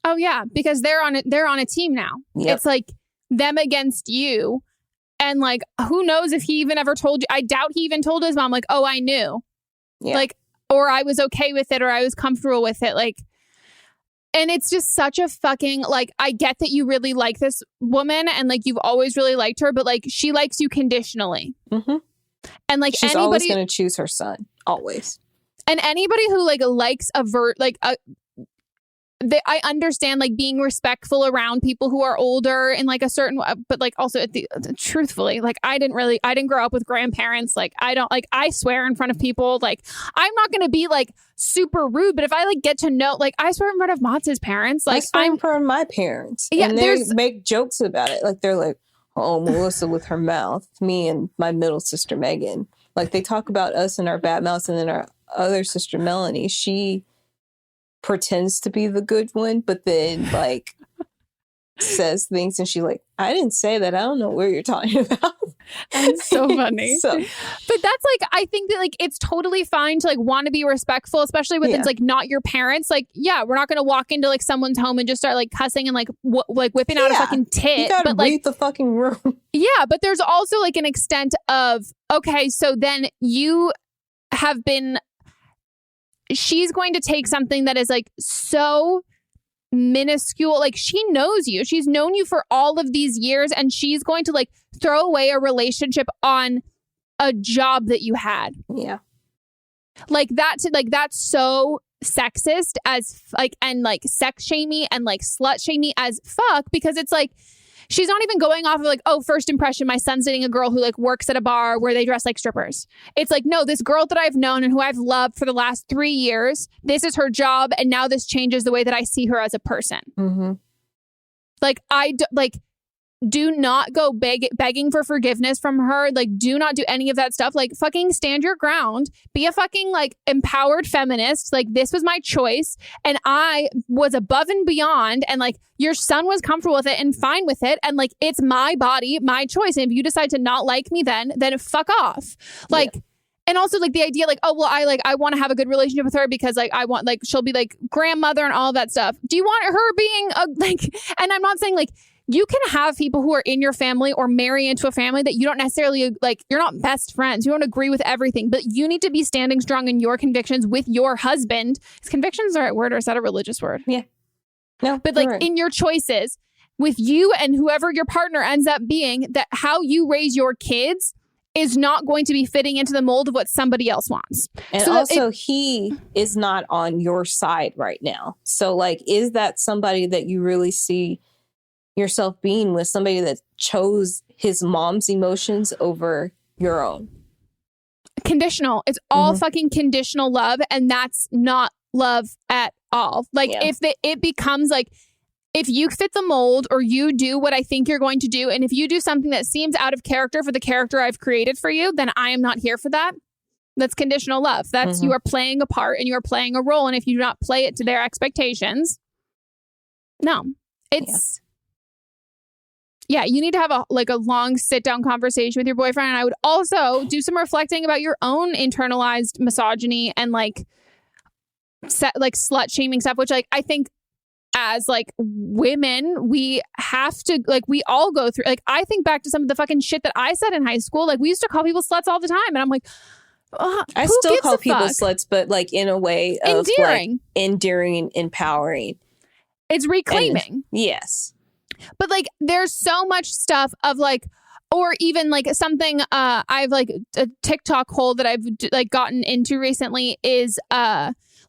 Speaker 5: Oh yeah, because they're on a team now.
Speaker 6: Yep.
Speaker 5: It's like them against you. And like, who knows if he even ever told you? I doubt he even told his mom like, oh, I knew. Yeah. Like, or I was okay with it, or I was comfortable with it. Like, and it's just such a fucking, like, I get that you really like this woman and like you've always really liked her, but like she likes you conditionally. And like
Speaker 6: she's always going to choose her son. Always.
Speaker 5: And anybody who like likes I understand like being respectful around people who are older in like a certain, but like also truthfully, like I didn't grow up with grandparents. Like I swear in front of people, like I'm not going to be like super rude, but if I like get to know, like I swear in front of Monts' parents, like
Speaker 6: I'm in front of my parents.
Speaker 5: Yeah,
Speaker 6: and they make jokes about it. Like they're like, oh, Melissa with her mouth, me and my middle sister, Megan. Like they talk about us and our bad mouths, and then our other sister, Melanie, she pretends to be the good one, but then like says things and she's like, I didn't say that. I don't know what you're talking about.
Speaker 5: That's so funny.
Speaker 6: But
Speaker 5: that's like, I think that like it's totally fine to like want to be respectful, especially when it's like not your parents. Like, yeah, we're not going to walk into like someone's home and just start like cussing and like whipping out a fucking tit.
Speaker 6: You gotta read the fucking room.
Speaker 5: Yeah, but there's also like an extent of, okay, so then you have been, she's going to take something that is like so minuscule. Like she knows you. She's known you for all of these years, and she's going to like throw away a relationship on a job that you had.
Speaker 6: Yeah.
Speaker 5: Like that's so sexist as like, and like sex shamey and like slut shamey as fuck, because it's like, she's not even going off of like, oh, first impression, my son's dating a girl who like works at a bar where they dress like strippers. It's like, no, this girl that I've known and who I've loved for the last 3 years, this is her job. And now this changes the way that I see her as a person. Like do not go begging for forgiveness from her. Like, do not do any of that stuff. Like, fucking stand your ground. Be a fucking, like, empowered feminist. Like, this was my choice. And I was above and beyond. And, like, your son was comfortable with it and fine with it. And, like, it's my body, my choice. And if you decide to not like me then fuck off. Like, yeah. And also, like, the idea, like, oh, well, I want to have a good relationship with her because, like, I want, like, she'll be, like, grandmother and all of that stuff. Do you want her being, and I'm not saying, like, you can have people who are in your family or marry into a family that you don't necessarily, like, you're not best friends. You don't agree with everything, but you need to be standing strong in your convictions with your husband. Is convictions the right word, or is that a religious word?
Speaker 6: Yeah. No,
Speaker 5: but, like,
Speaker 6: right.
Speaker 5: in your choices with you and whoever your partner ends up being, that how you raise your kids is not going to be fitting into the mold of what somebody else wants.
Speaker 6: And
Speaker 5: so
Speaker 6: also, he is not on your side right now. So, like, is that somebody that you really see yourself being with, somebody that chose his mom's emotions over your own?
Speaker 5: Conditional. It's all fucking conditional love, and that's not love at all. Like, if it becomes like, if you fit the mold or you do what I think you're going to do, and if you do something that seems out of character for the character I've created for you, then I am not here for that. That's conditional love. That's you are playing a part and you are playing a role. And if you do not play it to their expectations, no, it's... Yeah, you need to have a long sit down conversation with your boyfriend. And I would also do some reflecting about your own internalized misogyny and slut shaming stuff, which, like, I think as, like, women, we have to, like, we all go through. Like, I think back to some of the fucking shit that I said in high school. Like, we used to call people sluts all the time, and I'm like,
Speaker 6: I still call people sluts, but, like, in a way of
Speaker 5: endearing,
Speaker 6: like, endearing, empowering.
Speaker 5: It's reclaiming.
Speaker 6: And, yes.
Speaker 5: But, like, there's so much stuff of, like, or even, like, something I've, like, a TikTok hole that I've, like, gotten into recently is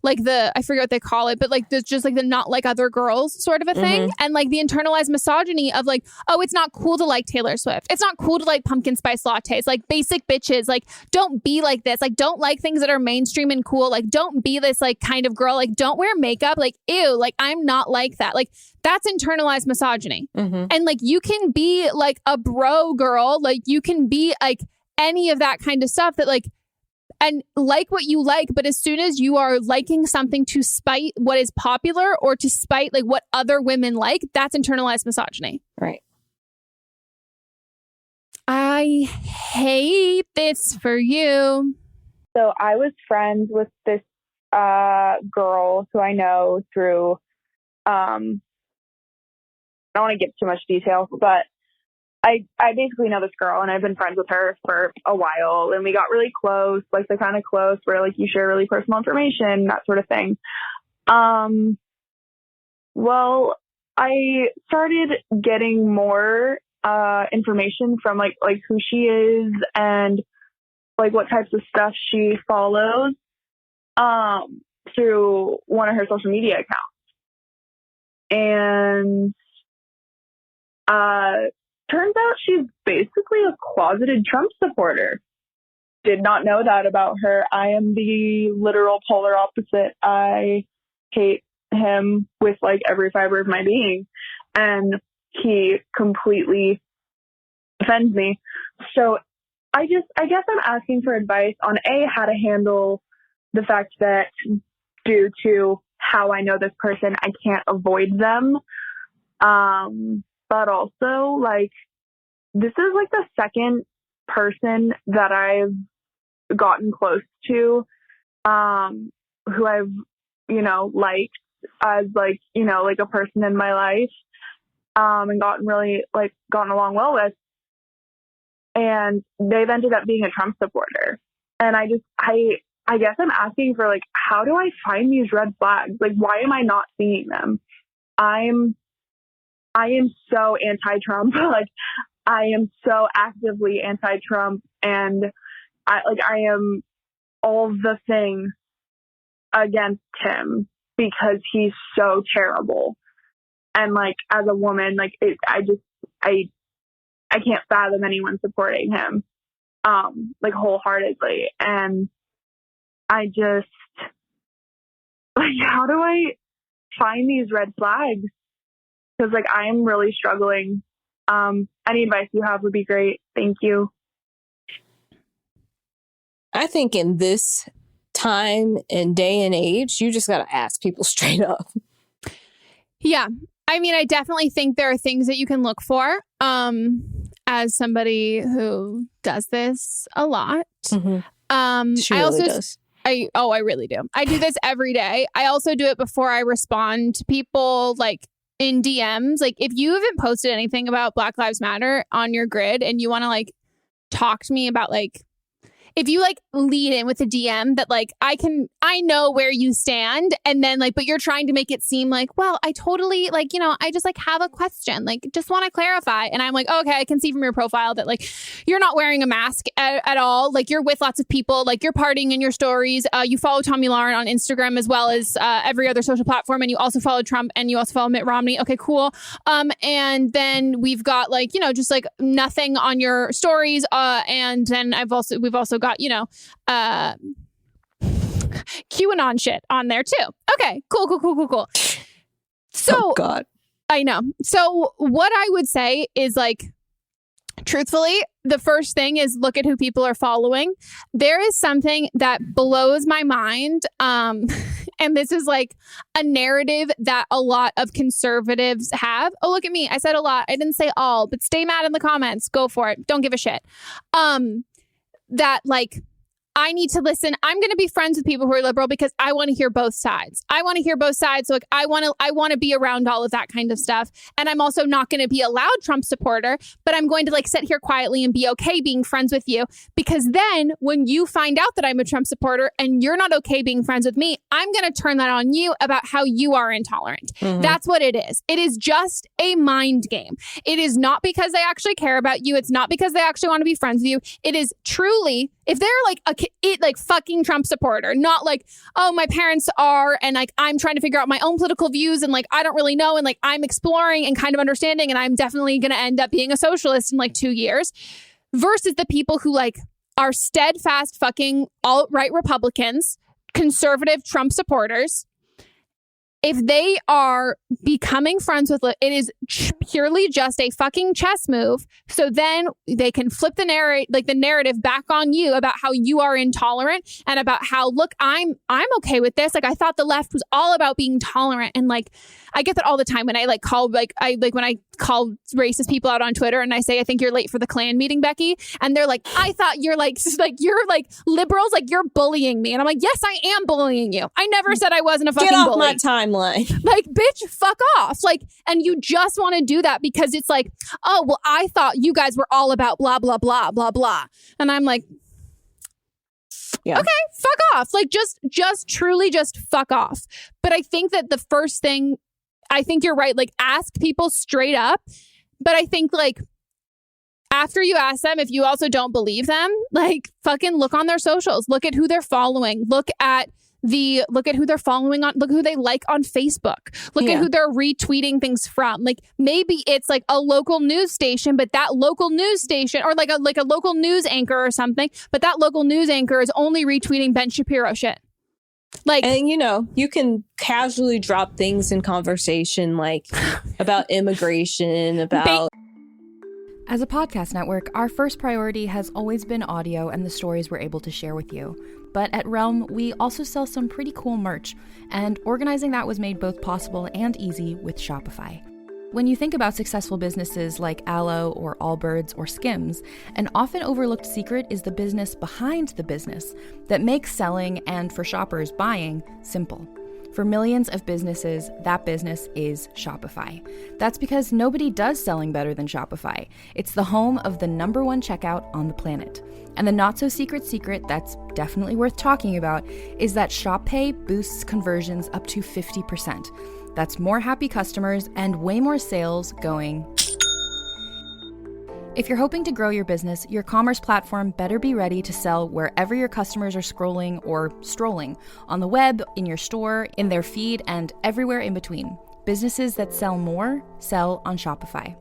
Speaker 5: like I forget what they call it, but, like, there's just, like, the not like other girls sort of a thing. And, like, the internalized misogyny of, like, oh, it's not cool to like Taylor Swift. It's not cool to like pumpkin spice lattes. Like, basic bitches. Like, don't be like this. Like, don't like things that are mainstream and cool. Like, don't be this, like, kind of girl. Like, don't wear makeup. Like, ew. Like, I'm not like that. Like, that's internalized misogyny. And, like, you can be, like, a bro girl. Like, you can be, like, any of that kind of stuff that, like, and like what you like, but as soon as you are liking something to spite what is popular or to spite, like, what other women like, that's internalized misogyny.
Speaker 6: Right.
Speaker 5: I hate this for you.
Speaker 8: So I was friends with this girl who I know through, I don't want to give too much detail, but I basically know this girl, and I've been friends with her for a while, and we got really close, like the kind of close where, like, you share really personal information, that sort of thing. Well, I started getting more information from like who she is and, like, what types of stuff she follows through one of her social media accounts. And turns out she's basically a closeted Trump supporter. Did not know that about her. I am the literal polar opposite. I hate him with, like, every fiber of my being, and he completely offends me. So I guess I'm asking for advice on how to handle the fact that, due to how I know this person, I can't avoid them. But also, like, this is, like, the second person that I've gotten close to, who I've, liked as, like, like a person in my life, and gotten along well with. And they've ended up being a Trump supporter. And I guess I'm asking for, like, how do I find these red flags? Like, why am I not seeing them? I am so anti-Trump. Like, I am so actively anti-Trump, and I am all the things against him because he's so terrible. And, like, as a woman, like, I can't fathom anyone supporting him, like, wholeheartedly. And I just, like, how do I find these red flags? Because, like, I am really struggling
Speaker 9: Any advice you have would be great. Thank you.
Speaker 6: I think in this time and day and age, you just got to ask people straight up.
Speaker 5: Yeah. I mean, I definitely think there are things that you can look for as somebody who does this a lot.
Speaker 6: Mm-hmm. She really does.
Speaker 5: I really do. I do this every day. I also do it before I respond to people, like in DMs. Like if you haven't posted anything about Black Lives Matter on your grid and you want to like talk to me about like, if you like lead in with a DM that like, I know where you stand, and then like, but you're trying to make it seem like, well, I totally like, you know, I just like have a question, like just want to clarify. And I'm like, okay, I can see from your profile that like, you're not wearing a mask at all. Like you're with lots of people, like you're partying in your stories. You follow Tommy Lauren on Instagram as well as every other social platform. And you also follow Trump and you also follow Mitt Romney. Okay, cool. And then we've got like, you know, just like nothing on your stories. And then we've also got, you know, QAnon shit on there too. Okay, cool. So,
Speaker 6: oh God.
Speaker 5: I know. So what I would say is like, truthfully, the first thing is look at who people are following. There is something that blows my mind. And this is like a narrative that a lot of conservatives have. Oh, look at me. I said a lot. I didn't say all, but stay mad in the comments. Go for it. Don't give a shit. That like, I need to listen. I'm going to be friends with people who are liberal because I want to hear both sides. So like, I want to be around all of that kind of stuff. And I'm also not going to be a loud Trump supporter, but I'm going to like sit here quietly and be okay being friends with you. Because then when you find out that I'm a Trump supporter and you're not okay being friends with me, I'm going to turn that on you about how you are intolerant. Mm-hmm. That's what it is. It is just a mind game. It is not because they actually care about you. It's not because they actually want to be friends with you. It is truly, if they're like like fucking Trump supporter, not like, oh, my parents are, and like I'm trying to figure out my own political views, and like I don't really know, and like I'm exploring and kind of understanding, and I'm definitely going to end up being a socialist in like 2 years, versus the people who like are steadfast fucking alt-right Republicans, conservative Trump supporters. If they are becoming friends with, it is purely just a fucking chess move. So then they can flip the narrative back on you about how you are intolerant and about how, look, I'm okay with this. Like I thought the left was all about being tolerant, and like I get that all the time when I like call when I call racist people out on Twitter and I say I think you're late for the Klan meeting, Becky, and they're like, I thought you're like you're like liberals, like you're bullying me, and I'm like, yes, I am bullying you. I never said I wasn't a fucking bully.
Speaker 6: Get off my timeline.
Speaker 5: Like, bitch, fuck off. Like, and you just want to do that because it's like, oh, well, I thought you guys were all about blah, blah, blah, blah, blah. And I'm like, yeah. Okay, fuck off. Like, just truly just fuck off. But I think that the first thing, I think you're right. Like, ask people straight up. But I think like, after you ask them, if you also don't believe them, like fucking look on their socials, look at who they're following, look at who they're following on, look who they like on Facebook, look at who they're retweeting things from. Like maybe it's like a local news station, but that local news station, or like a local news anchor or something, but that local news anchor is only retweeting Ben Shapiro shit. Like,
Speaker 6: and you know, you can casually drop things in conversation like about immigration, about
Speaker 10: As a podcast network, our first priority has always been audio and the stories we're able to share with you. But at Realm, we also sell some pretty cool merch, and organizing that was made both possible and easy with Shopify. When you think about successful businesses like Aloe or Allbirds or Skims, an often overlooked secret is the business behind the business that makes selling and, for shoppers, buying simple. For millions of businesses, that business is Shopify. That's because nobody does selling better than Shopify. It's the home of the #1 checkout on the planet. And the not-so-secret secret that's definitely worth talking about is that Shop Pay boosts conversions up to 50%. That's more happy customers and way more sales going. If you're hoping to grow your business, your commerce platform better be ready to sell wherever your customers are scrolling or strolling, on the web, in your store, in their feed, and everywhere in between. Businesses that sell more, sell on Shopify.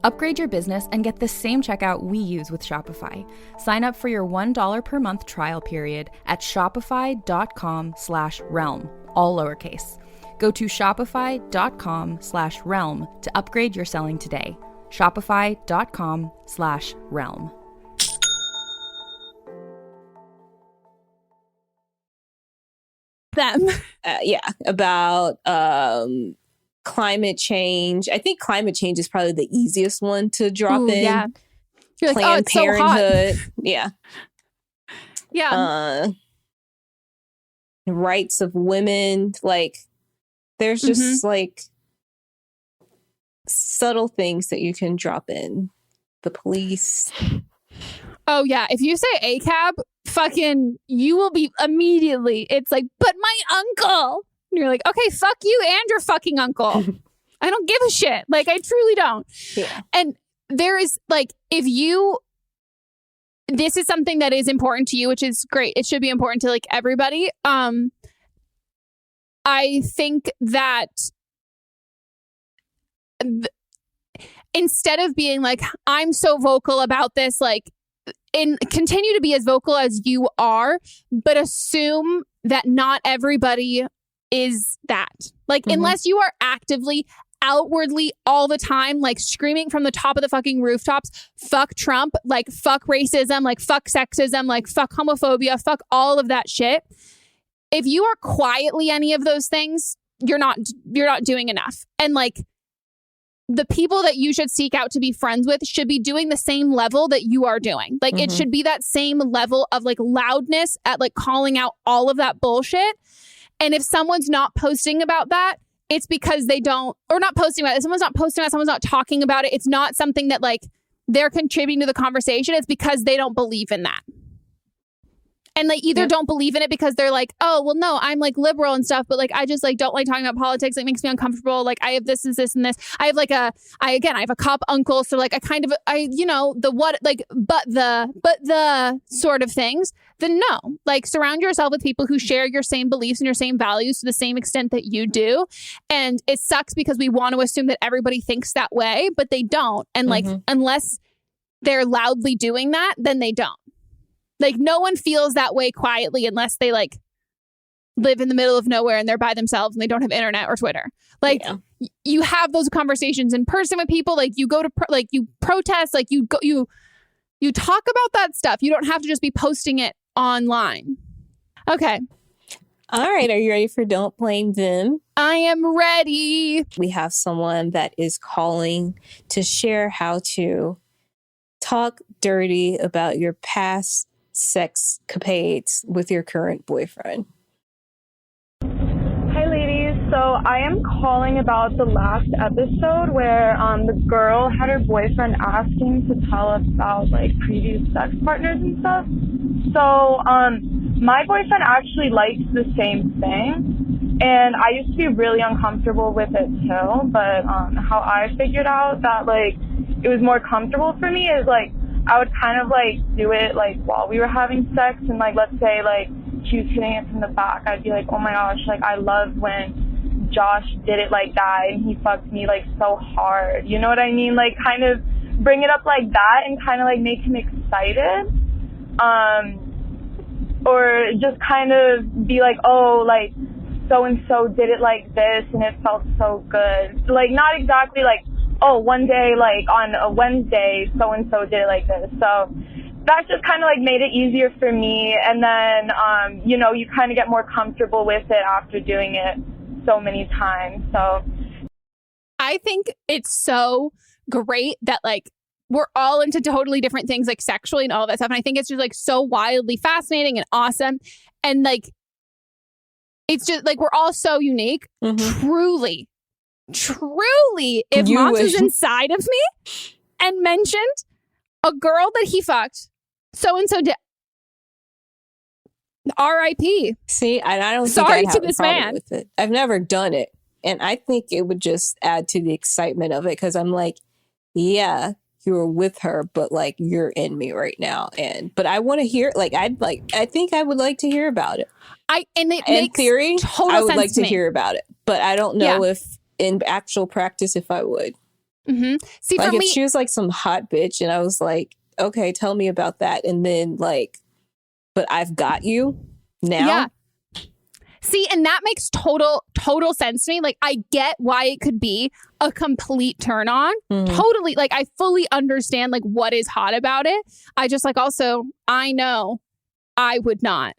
Speaker 10: Upgrade your business and get the same checkout we use with Shopify. Sign up for your $1 per month trial period at shopify.com/realm, all lowercase. Go to shopify.com/realm to upgrade your selling today. Shopify.com/realm.
Speaker 5: Them.
Speaker 6: About climate change. I think climate change is probably the easiest one to drop in.
Speaker 5: Yeah. You're like,
Speaker 6: Planned
Speaker 5: it's so hot.
Speaker 6: Parenthood. Yeah.
Speaker 5: Yeah.
Speaker 6: Rights of women. Like, there's just like subtle things that you can drop in. The police.
Speaker 5: Oh, yeah. If you say ACAB, fucking, you will be immediately, it's like, but my uncle. And you're like, okay, fuck you and your fucking uncle. I don't give a shit. Like, I truly don't.
Speaker 6: Yeah.
Speaker 5: And there is, like, this is something that is important to you, which is great. It should be important to, like, everybody. I think that instead of being like, I'm so vocal about this, like, and continue to be as vocal as you are, but assume that not everybody is that. Like, unless you are actively, outwardly, all the time, like, screaming from the top of the fucking rooftops, fuck Trump, like, fuck racism, like, fuck sexism, like, fuck homophobia, fuck all of that shit. If you are quietly any of those things, you're not doing enough. And, like, the people that you should seek out to be friends with should be doing the same level that you are doing. Like, it should be that same level of, like, loudness at, like, calling out all of that bullshit. And if someone's not posting about that, it's because they don't, or not posting about it. If someone's not posting about it, someone's not talking about it, it's not something that, like, they're contributing to the conversation. It's because they don't believe in that. And they either don't believe in it because they're like, oh, well, no, I'm, like, liberal and stuff, but, like, I just, like, don't like talking about politics. It makes me uncomfortable. Like, I have this and this and this. I have, like, I have a cop uncle. So, like, but the sort of things. Then no, like, surround yourself with people who share your same beliefs and your same values to the same extent that you do. And it sucks because we want to assume that everybody thinks that way, but they don't. And, like, unless they're loudly doing that, then they don't. Like, no one feels that way quietly unless they, like, live in the middle of nowhere and they're by themselves and they don't have internet or Twitter. Like, you have those conversations in person with people. Like, you go to, you protest, like, you talk about that stuff. You don't have to just be posting it online. Okay.
Speaker 6: All right. Are you ready for Don't Blame Them?
Speaker 5: I am ready.
Speaker 6: We have someone that is calling to share how to talk dirty about your past sex capades with your current boyfriend.
Speaker 8: Hi, ladies. So I am calling about the last episode where the girl had her boyfriend asking to tell us about, like, previous sex partners and stuff. So my boyfriend actually likes the same thing, and I used to be really uncomfortable with it too. But how I figured out that, like, it was more comfortable for me is, like, I would kind of, like, do it, like, while we were having sex, and, like, let's say, like, she was hitting it from the back. I'd be like, oh my gosh, like, I love when Josh did it like that and he fucked me, like, so hard. You know what I mean? Like, kind of bring it up like that and kind of, like, make him excited. Or just kind of be like, oh, like, so-and-so did it like this and it felt so good. Like, not exactly like, oh, one day, like, on a Wednesday, so-and-so did it like this. So that just kind of, like, made it easier for me. And then, you know, you kind of get more comfortable with it after doing it so many times. So
Speaker 5: I think it's so great that, like, we're all into totally different things, like, sexually and all that stuff. And I think it's just, like, so wildly fascinating and awesome. And, like, it's just, like, we're all so unique. Truly, if Monts was inside of me and mentioned a girl that he fucked, so-and-so did, R.I.P.
Speaker 6: See, and I don't
Speaker 5: Sorry
Speaker 6: think I'd
Speaker 5: to
Speaker 6: have
Speaker 5: this
Speaker 6: a problem
Speaker 5: man.
Speaker 6: with it. I've never done it. And I think it would just add to the excitement of it because I'm like, yeah, you were with her, but, like, you're in me right now. But I want to hear, like, I think I would like to hear about it.
Speaker 5: In
Speaker 6: theory,
Speaker 5: total
Speaker 6: I would
Speaker 5: sense
Speaker 6: like to
Speaker 5: me.
Speaker 6: hear about it. But I don't know if in actual practice if I would.
Speaker 5: See,
Speaker 6: like,
Speaker 5: for
Speaker 6: if
Speaker 5: me,
Speaker 6: she was, like, some hot bitch and I was like, okay, tell me about that. And then, like, but I've got you now.
Speaker 5: Yeah. See, and that makes total sense to me. Like, I get why it could be a complete turn on. Totally. Like, I fully understand like what is hot about it. I just like also, I know I would not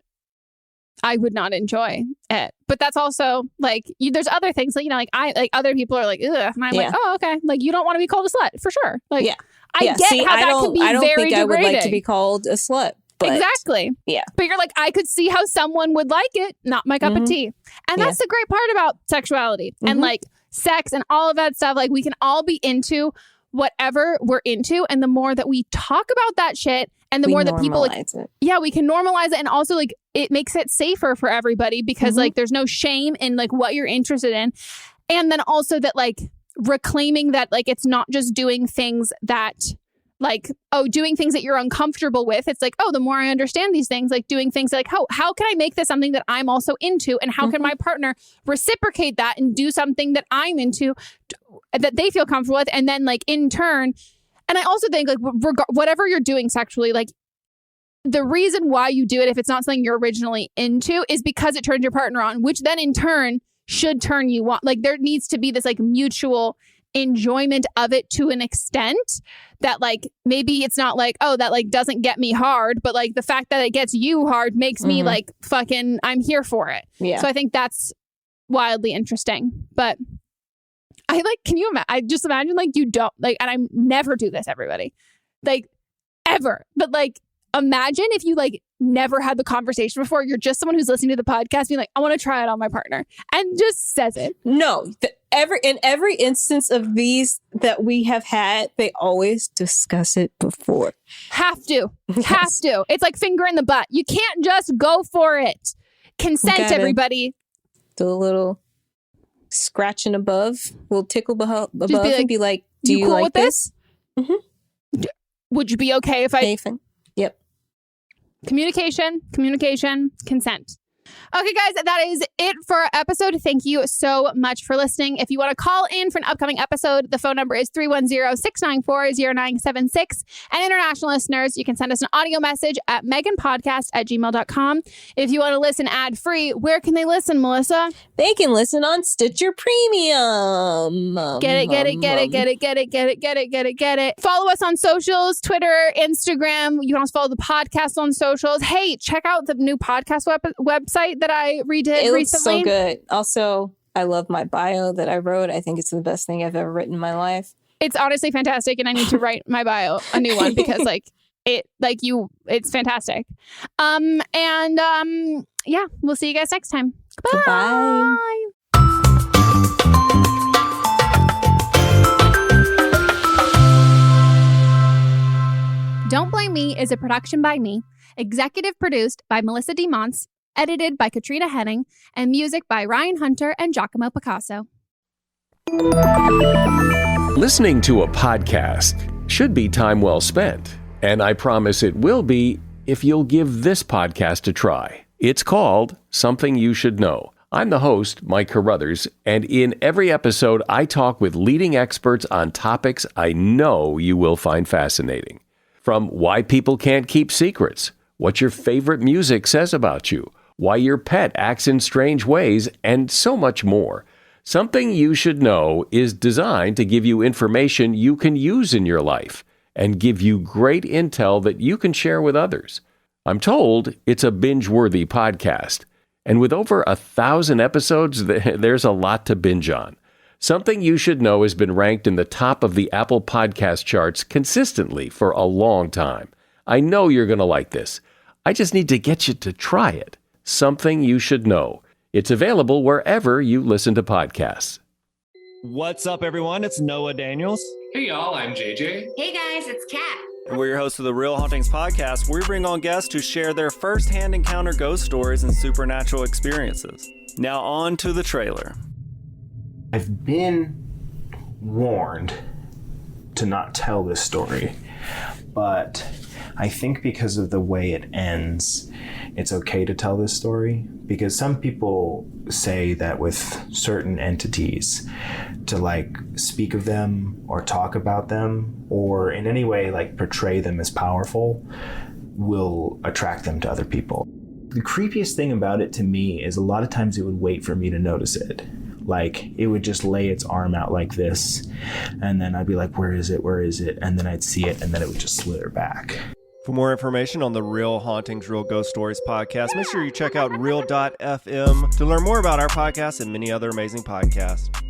Speaker 5: enjoy it. But that's also like, there's other things that, like other people are like, ugh. And I'm like, oh, okay. Like, you don't want to be called a slut for sure. Like, I get how that could be very degrading. I don't think I would like to
Speaker 6: be called a slut. But,
Speaker 5: exactly.
Speaker 6: Yeah.
Speaker 5: But you're like, I could see how someone would like it. Not my cup of tea. And that's the great part about sexuality and like sex and all of that stuff. Like, we can all be into whatever we're into. And the more that we talk about that shit and the more that people like, we can normalize it. And also like, it makes it safer for everybody because like, there's no shame in like what you're interested in. And then also that like reclaiming that, like, it's not just doing things that like, doing things that you're uncomfortable with. It's like, the more I understand these things, like doing things like, how can I make this something that I'm also into? And how can my partner reciprocate that and do something that I'm into that they feel comfortable with? And then like in turn, and I also think like whatever you're doing sexually, like the reason why you do it, if it's not something you're originally into, is because it turns your partner on, which then in turn should turn you on. Like, there needs to be this like mutual enjoyment of it to an extent that like maybe it's not like, that like doesn't get me hard, but like the fact that it gets you hard makes me like fucking, I'm here for it. Yeah. So I think that's wildly interesting. But I like, can you imagine? I just imagine like you don't like, and I never do this, everybody, like ever, but like imagine if you like never had the conversation before. You're just someone who's listening to the podcast being like, I want to try it on my partner, and just says it.
Speaker 6: No, in every instance of these that we have had, they always discuss it before.
Speaker 5: Have to. It's like finger in the butt. You can't just go for it. Consent, everybody.
Speaker 6: Do a little scratching above, will tickle above,
Speaker 5: be like,
Speaker 6: and be like, do you
Speaker 5: cool
Speaker 6: like
Speaker 5: with this? Would you be okay if I...
Speaker 6: Anything. Yep.
Speaker 5: Communication, consent. Okay, guys, that is it for our episode. Thank you so much for listening. If you want to call in for an upcoming episode, the phone number is 310-694-0976. And international listeners, you can send us an audio message at meghanpodcast@gmail.com. If you want to listen ad-free, where can they listen, Melissa?
Speaker 6: They can listen on Stitcher Premium.
Speaker 5: Get it. Follow us on socials, Twitter, Instagram. You can also follow the podcast on socials. Hey, check out the new podcast website that I redid recently. It looks so good.
Speaker 6: Also, I love my bio that I wrote. I think it's the best thing I've ever written in my life.
Speaker 5: It's honestly fantastic, and I need to write my bio, a new one, because it's fantastic. Yeah, we'll see you guys next time. Bye. Don't Blame Me is a production by me, executive produced by Melissa D. Monts, edited by Katrina Henning, and music by Ryan Hunter and Giacomo Picasso.
Speaker 11: Listening to a podcast should be time well spent, and I promise it will be if you'll give this podcast a try. It's called Something You Should Know. I'm the host, Mike Carruthers, and in every episode, I talk with leading experts on topics I know you will find fascinating. From why people can't keep secrets, what your favorite music says about you, why your pet acts in strange ways, and so much more. Something You Should Know is designed to give you information you can use in your life and give you great intel that you can share with others. I'm told it's a binge-worthy podcast, and with over 1,000 episodes, there's a lot to binge on. Something You Should Know has been ranked in the top of the Apple Podcast charts consistently for a long time. I know you're going to like this. I just need to get you to try it. Something You Should Know. It's available wherever you listen to podcasts.
Speaker 12: What's up, everyone? It's Noah Daniels.
Speaker 13: Hey, y'all. I'm JJ.
Speaker 14: Hey, guys. It's Kat.
Speaker 12: And we're your hosts of the Real Hauntings podcast, where we bring on guests who share their first-hand encounter ghost stories and supernatural experiences. Now on to the trailer.
Speaker 15: I've been warned to not tell this story, but I think because of the way it ends, it's okay to tell this story, because some people say that with certain entities, to like speak of them or talk about them or in any way like portray them as powerful will attract them to other people. the creepiest thing about it to me is a lot of times it would wait for me to notice it. Like, it would just lay its arm out like this, and then I'd be like, where is it? Where is it? And then I'd see it, and then it would just slither back.
Speaker 12: For more information on the Real Hauntings, Real Ghost Stories podcast, make sure you check out real.fm to learn more about our podcast and many other amazing podcasts.